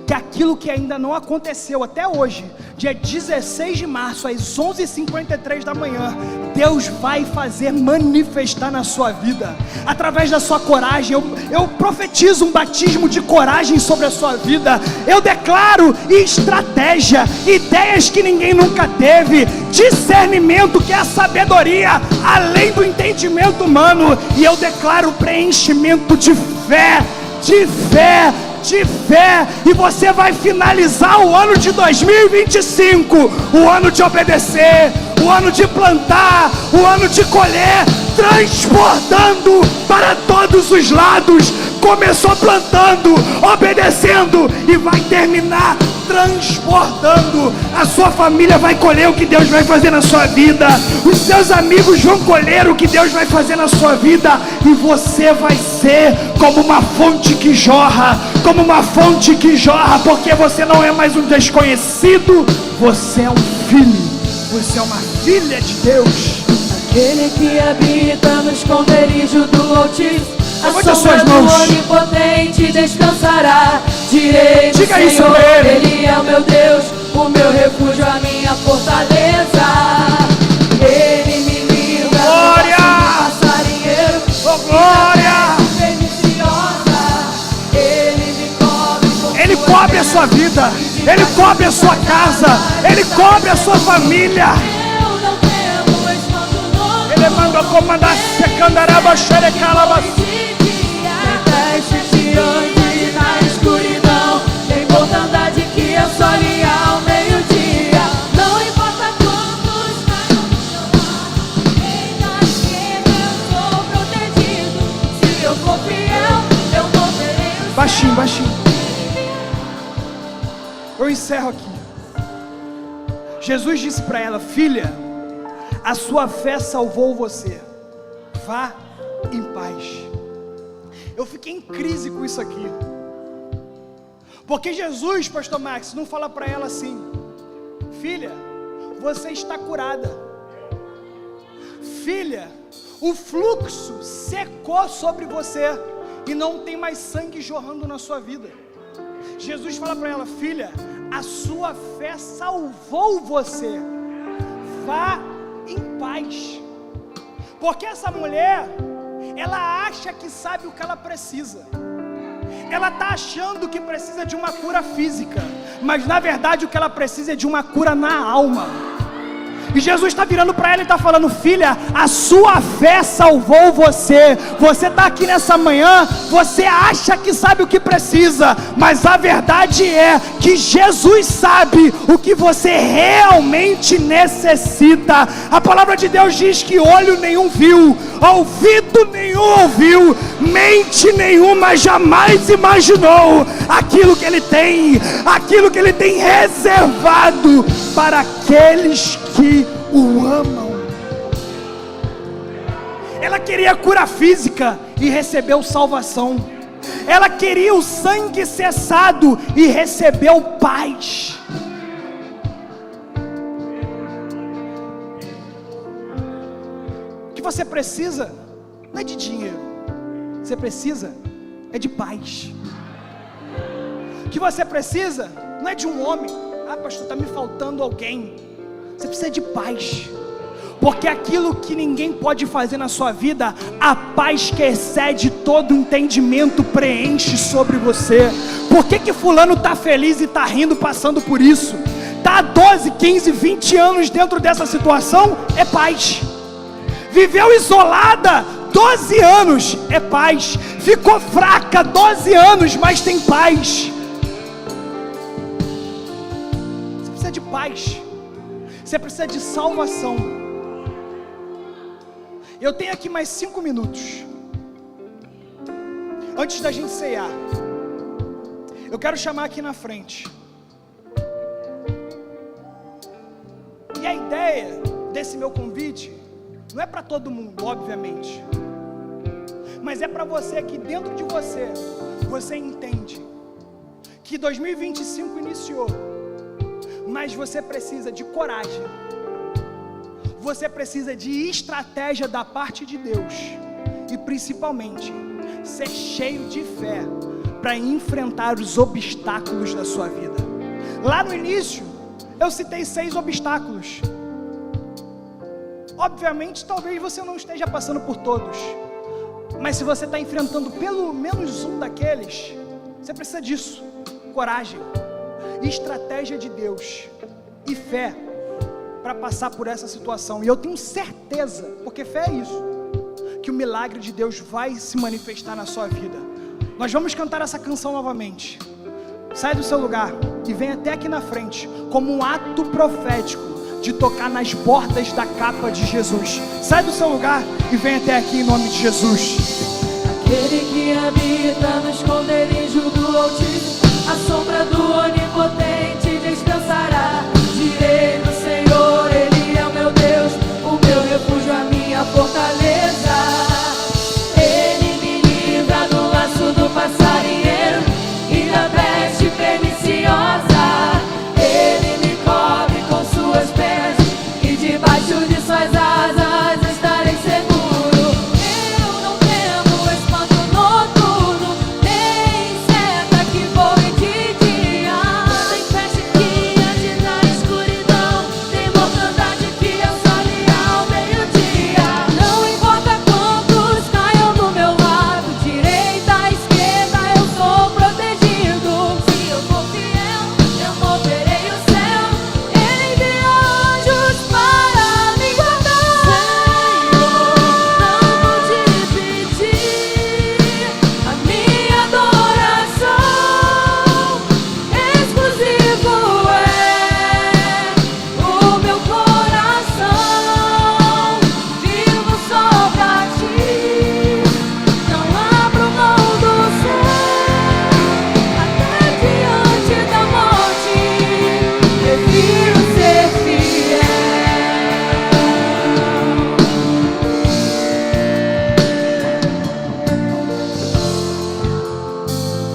que aquilo que ainda não aconteceu até hoje, dia 16 de março, às 11h53 da manhã, Deus vai fazer manifestar na sua vida, através da sua coragem. Eu profetizo um batismo de coragem sobre a sua vida. Eu declaro estratégia, ideias que ninguém nunca teve, discernimento, que é a sabedoria além do entendimento humano. E eu declaro preenchimento de fé, e você vai finalizar o ano de 2025, o ano de obedecer, o ano de plantar, o ano de colher, transportando para todos os lados. Começou plantando, obedecendo, e vai terminar transportando. A sua família vai colher o que Deus vai fazer na sua vida, os seus amigos vão colher o que Deus vai fazer na sua vida, e você vai ser como uma fonte que jorra, porque você não é mais um desconhecido, você é um filho, você é uma filha de Deus. Aquele que habita no esconderijo do Altíssimo, levante as suas mãos. O onipotente descansará. Direi do Diga isso Senhor, pra ele. Ele é o meu Deus, o meu refúgio, a minha fortaleza. Ele me livra Glória! do passarinheiro, Oh, glória! Ele cobre a sua vida, Ele cobre a sua casa, Ele cobre a sua família. Ele manda comandar secandaraba xerecalaba. Diante na escuridão, tem mortandade que é só ao meio-dia. Não importa quantos caminhos, ainda que eu sou protegido. Se eu for fiel, eu não terei. Baixinho. Eu encerro aqui. Jesus disse para ela: filha, a sua fé salvou você, vá em paz. Eu fiquei em crise com isso aqui, porque Jesus, pastor Max, não fala para ela assim: filha, você está curada, filha, o fluxo secou sobre você e não tem mais sangue jorrando na sua vida. Jesus fala para ela: filha, a sua fé salvou você, vá em paz. Porque essa mulher, ela acha que sabe o que ela precisa. Ela está achando que precisa de uma cura física, mas na verdade o que ela precisa é de uma cura na alma. E Jesus está virando para ela e está falando: filha, a sua fé salvou você. Você está aqui nessa manhã, você acha que sabe o que precisa, mas a verdade é que Jesus sabe o que você realmente necessita. A palavra de Deus diz que olho nenhum viu, ouvido nenhum ouviu, mente nenhuma jamais imaginou aquilo que Ele tem reservado para aqueles que o amam. Ela queria cura física e recebeu salvação. Ela queria o sangue cessado e recebeu paz. O que você precisa não é de dinheiro, você precisa é de paz. O que você precisa não é de um homem. Ah, pastor, está me faltando alguém. Você precisa de paz, porque aquilo que ninguém pode fazer na sua vida, a paz que excede todo entendimento preenche sobre você. Por que fulano está feliz e está rindo passando por isso? Está há 12, 15, 20 anos dentro dessa situação? É paz. Viveu isolada 12 anos? É paz. Ficou fraca 12 anos, mas tem paz. Você precisa de paz. Você precisa de salvação. Eu tenho aqui mais 5 minutos antes da gente ceiar. Eu quero chamar aqui na frente. E a ideia desse meu convite não é para todo mundo, obviamente, mas é para você que dentro de você, você entende que 2025 iniciou, mas você precisa de coragem, você precisa de estratégia da parte de Deus, e principalmente ser cheio de fé para enfrentar os obstáculos da sua vida. Lá no início, eu citei 6 obstáculos. Obviamente, talvez você não esteja passando por todos, mas se você está enfrentando pelo menos um daqueles, você precisa disso: coragem, estratégia de Deus e fé para passar por essa situação. E eu tenho certeza, porque fé é isso, que o milagre de Deus vai se manifestar na sua vida. Nós vamos cantar essa canção novamente. Sai do seu lugar e vem até aqui na frente, como um ato profético de tocar nas bordas da capa de Jesus. Sai do seu lugar e vem até aqui em nome de Jesus. Aquele que habita no esconderijo do Altíssimo, a sombra do Onipotente descansará. Direi do Senhor, Ele é o meu Deus, o meu refúgio, a minha fortaleza. Ele me livra do laço do passarinheiro e da peste perniciosa. Ele me cobre com suas penas e debaixo de suas asas estarei seguro. Eu não temo espanto noturno, nem seta que voe de dia, nem peste que ande na escuridão, nem mortandade que assole ao meio-dia. Não importa quantos caiam do meu lado, direita, esquerda, eu sou protegido. Se eu for fiel, eu moverei o céu, Ele envia anjos para me guardar. Senhor, não vou te pedir a minha adoração, exclusivo é o meu coração. Vivo só pra ti, não abro mão do céu, até diante da morte, prefiro ser fiel.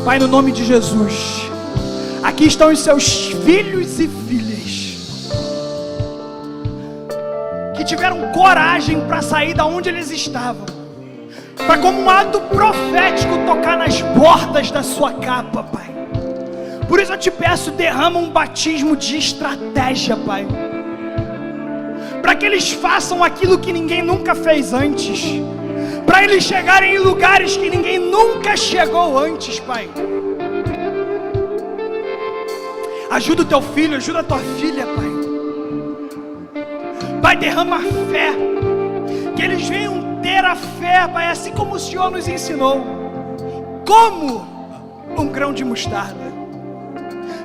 Pai, no nome de Jesus, aqui estão os seus filhos e filhas que tiveram coragem para sair da onde eles estavam, para, como um ato profético, tocar nas bordas da sua capa, Pai. Por isso eu te peço, derrama um batismo de estratégia, Pai, para que eles façam aquilo que ninguém nunca fez antes, para eles chegarem em lugares que ninguém nunca chegou antes, Pai. Ajuda o teu filho, ajuda a tua filha, Pai. Pai, derrama fé, que eles venham ter a fé, Pai, assim como o Senhor nos ensinou, como um grão de mostarda,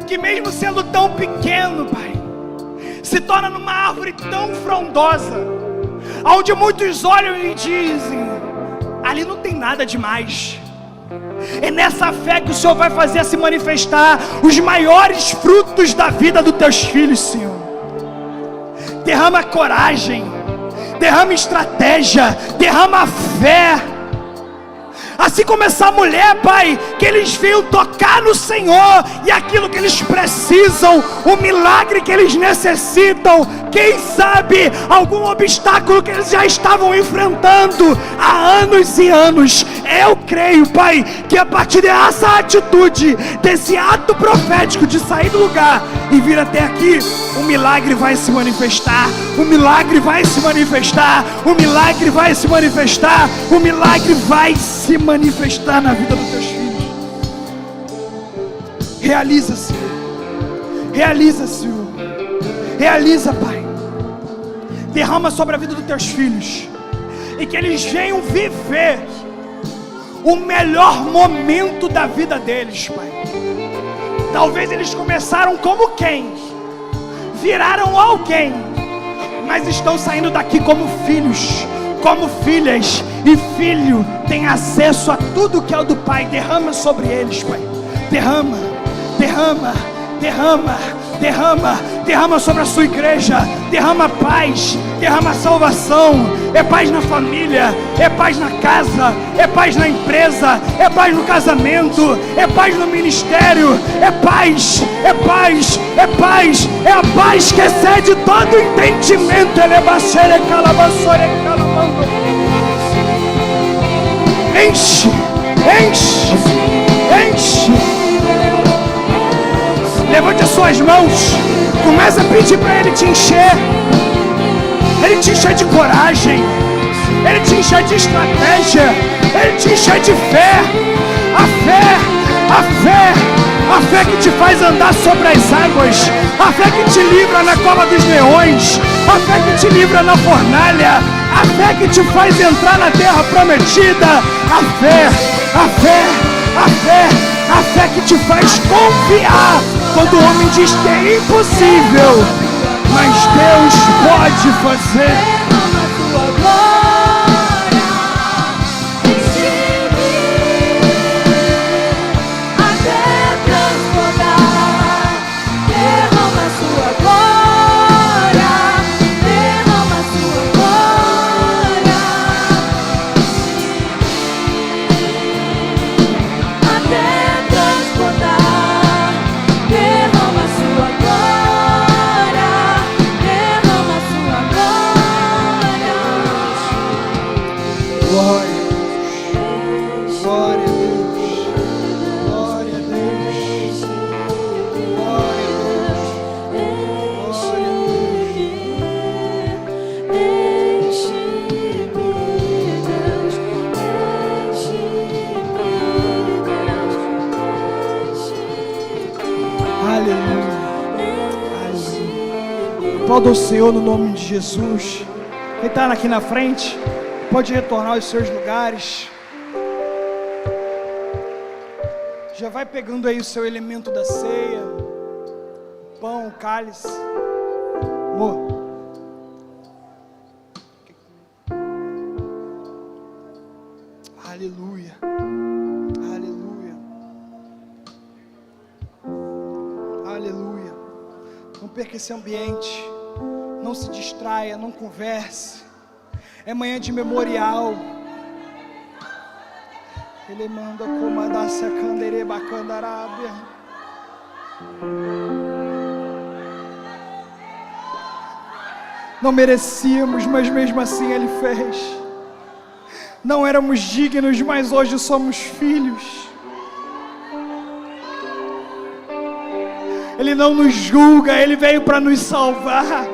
que mesmo sendo tão pequeno, Pai, se torna numa árvore tão frondosa, onde muitos olham e dizem: ali não tem nada demais. É nessa fé que o Senhor vai fazer se manifestar os maiores frutos da vida dos teus filhos, Senhor. Derrama coragem, derrama estratégia, derrama fé. Assim como essa mulher, Pai, que eles venham tocar no Senhor, e aquilo que eles precisam, o milagre que eles necessitam, quem sabe algum obstáculo que eles já estavam enfrentando há anos e anos. Eu creio, Pai, que a partir dessa atitude, desse ato profético de sair do lugar e vir até aqui, o milagre vai se manifestar, o milagre vai se manifestar, o milagre vai se manifestar, o milagre vai se manifestar na vida dos teus filhos. Realiza, Senhor. Realiza, Senhor. Realiza, Pai. Derrama sobre a vida dos teus filhos, e que eles venham viver o melhor momento da vida deles, Pai. Talvez eles começaram como quem? Viraram alguém, mas estão saindo daqui como filhos, como filhas, e filho tem acesso a tudo que é o do Pai. Derrama sobre eles, Pai. Derrama, derrama, derrama, derrama, derrama sobre a sua igreja. Derrama paz, derrama salvação. É paz na família, é paz na casa, é paz na empresa, é paz no casamento, é paz no ministério, é paz, é paz, é paz, é a paz que excede todo entendimento. Enche, enche, Enche. Levante as suas mãos. Começa a pedir para Ele te encher. Ele te encher de coragem. Ele te encher de estratégia. Ele te encher de fé. A fé que te faz andar sobre as águas. A fé que te livra na cova dos leões. A fé que te livra na fornalha. A fé que te faz entrar na terra prometida. A fé que te faz confiar quando o homem diz que é impossível, mas Deus pode fazer. Aplauda o Senhor no nome de Jesus. Quem está aqui na frente pode retornar aos seus lugares. Já vai pegando aí o seu elemento da ceia, o pão, o cálice. Amor. Aleluia. Aleluia. Aleluia. Não perca esse ambiente. Não se distraia, não converse. É manhã de memorial. Ele manda comandar se a candere bacandarábia. Não merecíamos, mas mesmo assim Ele fez. Não éramos dignos, mas hoje somos filhos. Ele não nos julga, Ele veio para nos salvar.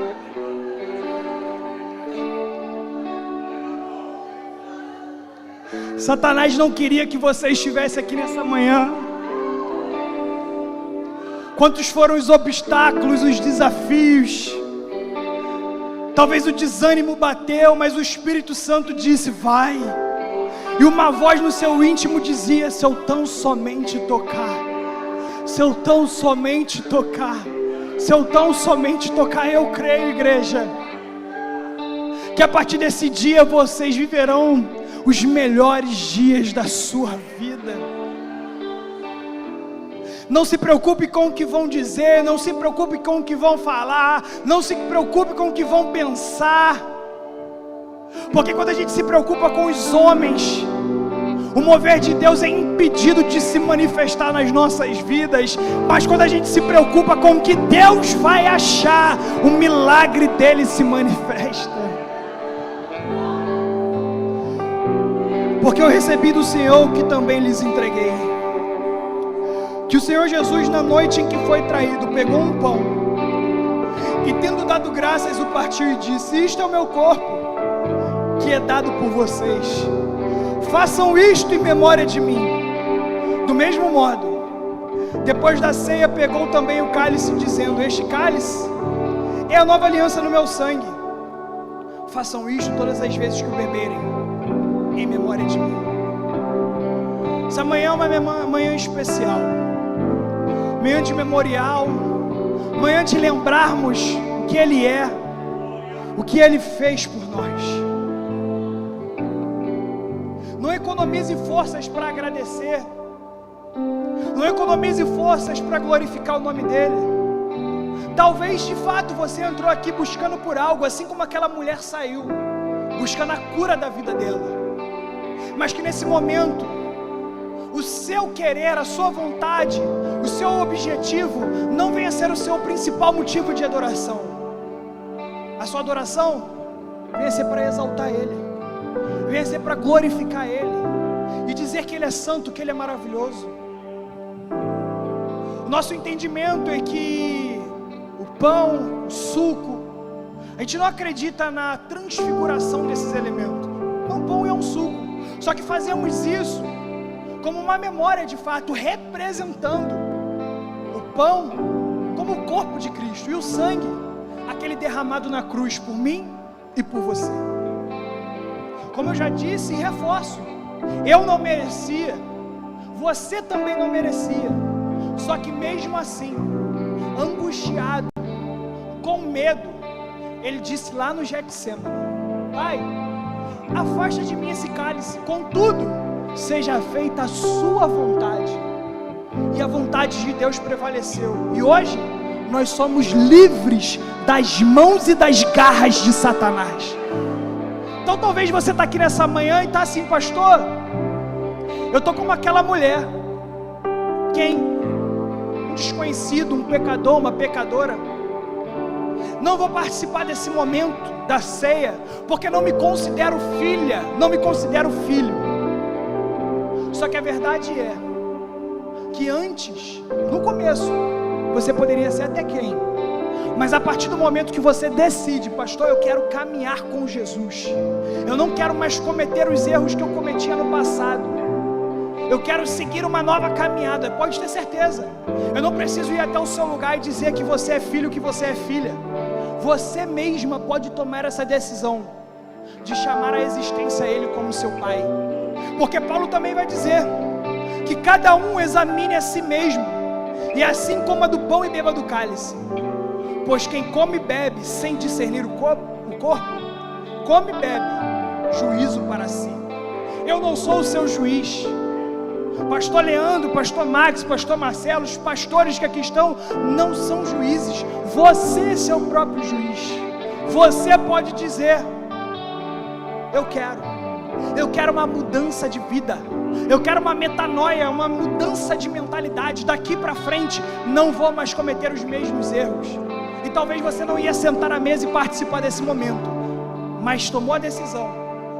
Satanás não queria que você estivesse aqui nessa manhã. Quantos foram os obstáculos, os desafios? Talvez o desânimo bateu, mas o Espírito Santo disse, vai. E uma voz no seu íntimo dizia, se eu tão somente tocar, se eu tão somente tocar, se eu tão somente tocar, eu creio, igreja, que a partir desse dia vocês viverão os melhores dias da sua vida. Não se preocupe com o que vão dizer, não se preocupe com o que vão falar, não se preocupe com o que vão pensar, porque quando a gente se preocupa com os homens, o mover de Deus é impedido de se manifestar nas nossas vidas, mas quando a gente se preocupa com o que Deus vai achar, o milagre dele se manifesta. Porque eu recebi do Senhor o que também lhes entreguei. Que o Senhor Jesus, na noite em que foi traído, pegou um pão e, tendo dado graças, o partiu e disse, isto é o meu corpo, que é dado por vocês. Façam isto em memória de mim. Do mesmo modo, depois da ceia, pegou também o cálice, dizendo, este cálice é a nova aliança no meu sangue. Façam isto todas as vezes que o beberem, em memória de mim. Essa manhã é uma manhã especial, manhã de memorial, manhã de lembrarmos o que Ele é, o que Ele fez por nós. Não economize forças para agradecer, não economize forças para glorificar o nome dEle. Talvez de fato você entrou aqui buscando por algo, assim como aquela mulher saiu, buscando a cura da vida dela. Mas que nesse momento, o seu querer, a sua vontade, o seu objetivo, não venha ser o seu principal motivo de adoração. A sua adoração venha ser para exaltar Ele, venha ser para glorificar Ele, e dizer que Ele é santo, que Ele é maravilhoso. Nosso entendimento é que o pão, o suco, a gente não acredita na transfiguração desses elementos. É um pão e é um suco. Só que fazemos isso como uma memória de fato, representando o pão como o corpo de Cristo e o sangue, aquele derramado na cruz por mim e por você. Como eu já disse e reforço, eu não merecia, você também não merecia. Só que mesmo assim, angustiado, com medo, ele disse lá no Getsemane: Pai, afasta de mim esse cálice, contudo, seja feita a sua vontade. E a vontade de Deus prevaleceu. E hoje, nós somos livres das mãos e das garras de Satanás. Então talvez você está aqui nessa manhã e está assim: pastor, eu estou como aquela mulher. Quem? Um desconhecido, um pecador, uma pecadora. Não vou participar desse momento da ceia, porque não me considero filha, não me considero filho. Só que a verdade é que antes, no começo, você poderia ser até quem? Mas a partir do momento que você decide: pastor, eu quero caminhar com Jesus, eu não quero mais cometer os erros que eu cometia no passado, eu quero seguir uma nova caminhada. Pode ter certeza, eu não preciso ir até o seu lugar e dizer que você é filho, que você é filha. Você mesma pode tomar essa decisão de chamar a existência a Ele como seu Pai. Porque Paulo também vai dizer que cada um examine a si mesmo, e assim coma do pão e beba do cálice. Pois quem come e bebe sem discernir o corpo, come e bebe juízo para si. Eu não sou o seu juiz. Pastor Leandro, pastor Max, pastor Marcelo, os pastores que aqui estão não são juízes. Você é seu próprio juiz. Você pode dizer: eu quero uma mudança de vida, eu quero uma metanoia, uma mudança de mentalidade. Daqui para frente não vou mais cometer os mesmos erros. E talvez você não ia sentar à mesa e participar desse momento, mas tomou a decisão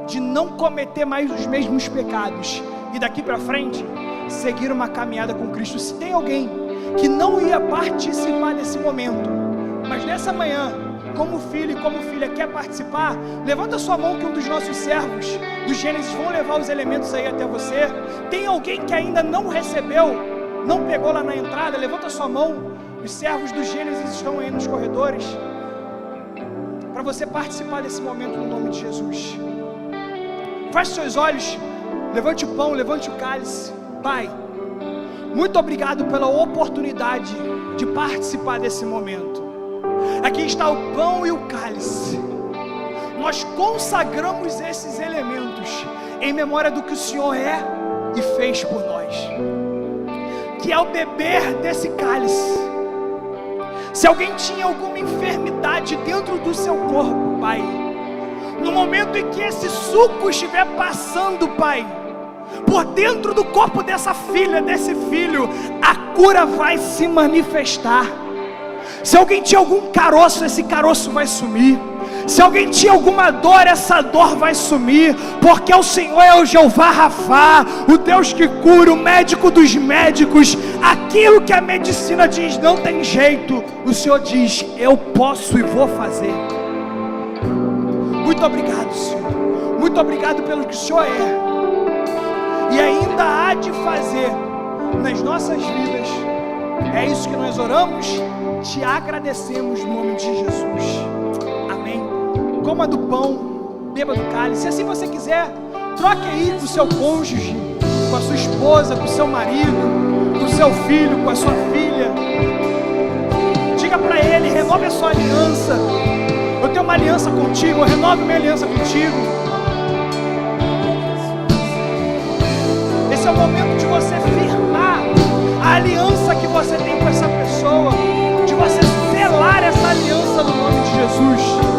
de não cometer mais os mesmos pecados, e daqui para frente seguir uma caminhada com Cristo. Se tem alguém que não ia participar desse momento, mas nessa manhã, como filho e como filha, quer participar, levanta sua mão, que um dos nossos servos do Gênesis vão levar os elementos aí até você. Tem alguém que ainda não recebeu, não pegou lá na entrada? Levanta sua mão. Os servos do Gênesis estão aí nos corredores para você participar desse momento no nome de Jesus. Feche seus olhos, levante o pão, levante o cálice. Pai, muito obrigado pela oportunidade de participar desse momento. Aqui está o pão e o cálice. Nós consagramos esses elementos em memória do que o Senhor é e fez por nós. Que ao beber desse cálice, se alguém tinha alguma enfermidade dentro do seu corpo, Pai, no momento em que esse suco estiver passando, Pai, por dentro do corpo dessa filha, desse filho, a cura vai se manifestar. Se alguém tinha algum caroço, esse caroço vai sumir. Se alguém tinha alguma dor, essa dor vai sumir, porque o Senhor é o Jeová Rafá, o Deus que cura, o médico dos médicos. Aquilo que a medicina diz não tem jeito, o Senhor diz: eu posso e vou fazer. Muito obrigado, Senhor. Muito obrigado pelo que o Senhor é e ainda há de fazer nas nossas vidas. É isso que nós oramos, te agradecemos no nome de Jesus. Amém. Coma do pão, beba do cálice. Se assim você quiser, troque aí com o seu cônjuge, com a sua esposa, com o seu marido, com o seu filho, com a sua filha. Diga para ele: renove a sua aliança. Eu tenho uma aliança contigo, eu renovo minha aliança contigo. Esse é o momento de você firmar a aliança que você tem com essa pessoa, de você selar essa aliança no nome de Jesus.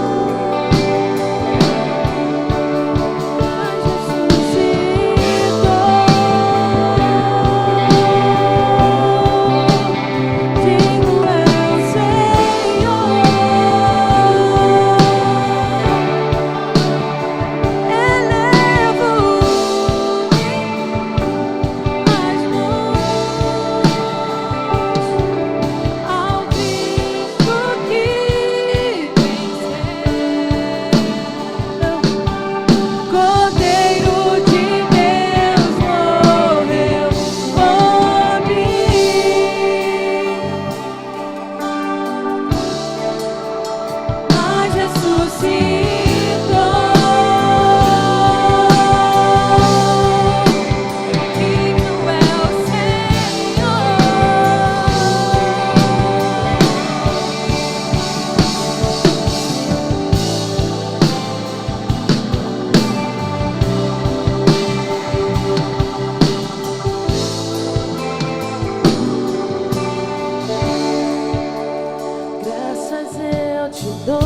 te dou.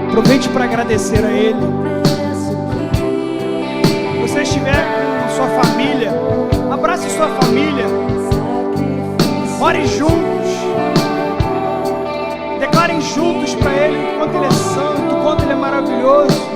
Aproveite para agradecer a Ele. Se você estiver com sua família, abrace sua família. Ore juntos. Declarem juntos para Ele o quanto Ele é santo, o quanto Ele é maravilhoso.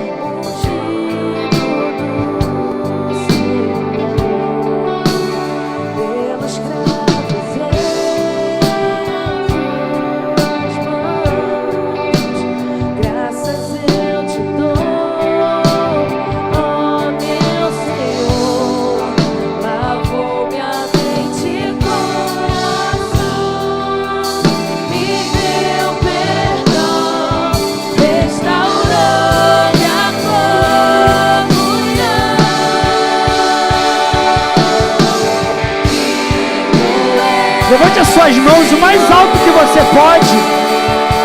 Levante as suas mãos o mais alto que você pode.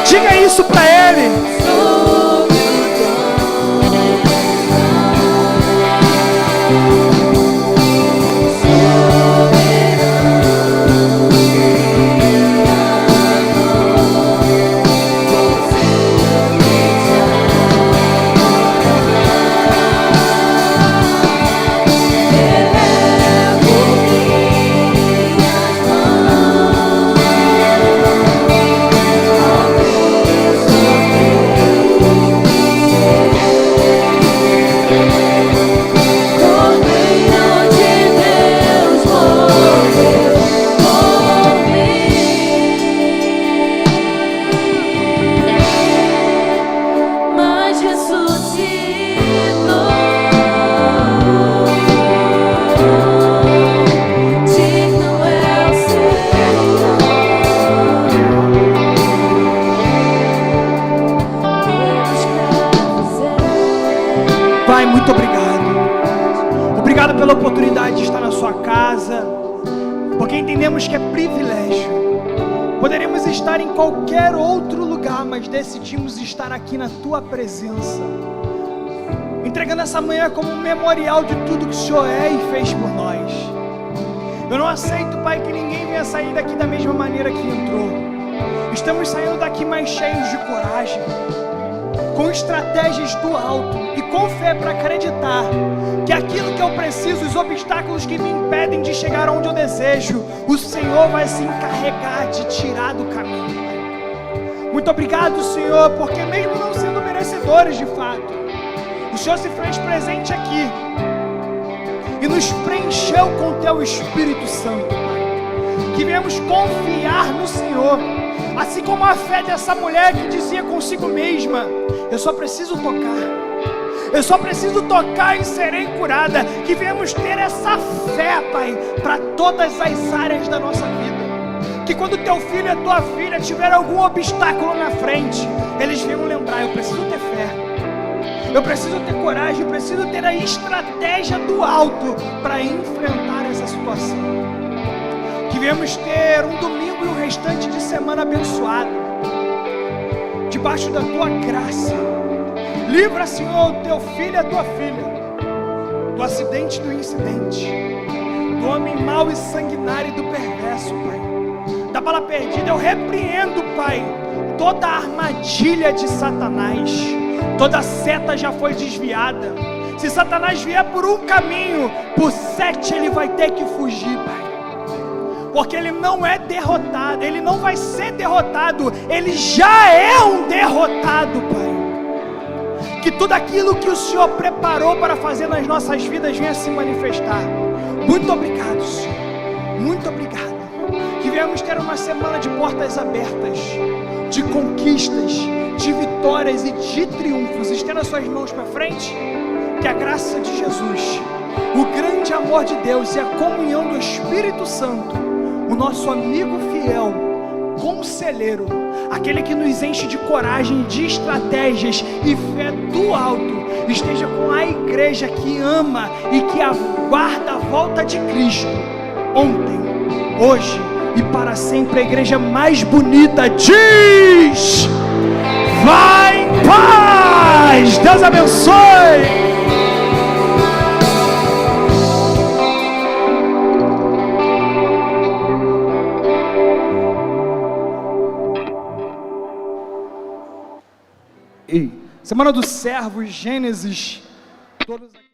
Diga isso para Ele. Pai, muito obrigado. Obrigado pela oportunidade de estar na sua casa, porque entendemos que é privilégio. Poderíamos estar em qualquer outro lugar, mas decidimos estar aqui na tua presença, entregando essa manhã como um memorial de tudo que o Senhor é e fez por nós. Eu não aceito, Pai, que ninguém venha sair daqui da mesma maneira que entrou. Estamos saindo daqui mais cheios de coragem, com estratégias do alto e com fé para acreditar que aquilo que eu preciso, os obstáculos que me impedem de chegar onde eu desejo, o Senhor vai se encarregar de tirar do caminho. Muito obrigado, Senhor, porque mesmo não sendo merecedores de fato, o Senhor se fez presente aqui e nos preencheu com o Teu Espírito Santo, Pai. Que viemos confiar no Senhor, assim como a fé dessa mulher que dizia consigo mesma: eu só preciso tocar e serei curada. Que viemos ter essa fé, Pai, para todas as áreas da nossa vida. Que quando teu filho e tua filha tiver algum obstáculo na frente, eles venham lembrar: eu preciso ter fé, eu preciso ter coragem, eu preciso ter a estratégia do alto para enfrentar essa situação. Que viemos ter um domingo e o restante de semana abençoado, debaixo da tua graça. Livra, Senhor, o teu filho e a tua filha do acidente e do incidente, do homem mau e sanguinário e do perverso, Pai, da bala perdida. Eu repreendo, Pai, toda a armadilha de Satanás. Toda seta já foi desviada. Se Satanás vier por um caminho, por 7 ele vai ter que fugir, Pai, porque ele não é derrotado, ele não vai ser derrotado, ele já é um derrotado, Pai. Que tudo aquilo que o Senhor preparou para fazer nas nossas vidas venha se manifestar. Muito obrigado, Senhor, muito obrigado. Que viemos ter uma semana de portas abertas, de conquistas, de vitórias e de triunfos. Estenda as suas mãos para frente. Que a graça de Jesus, o grande amor de Deus e a comunhão do Espírito Santo, o nosso amigo fiel, conselheiro, aquele que nos enche de coragem, de estratégias e fé do alto, esteja com a igreja que ama e que aguarda a volta de Cristo, ontem, hoje e para sempre. A igreja mais bonita diz: vai em paz, Deus abençoe. Semana dos Servos, Gênesis, todos aqui.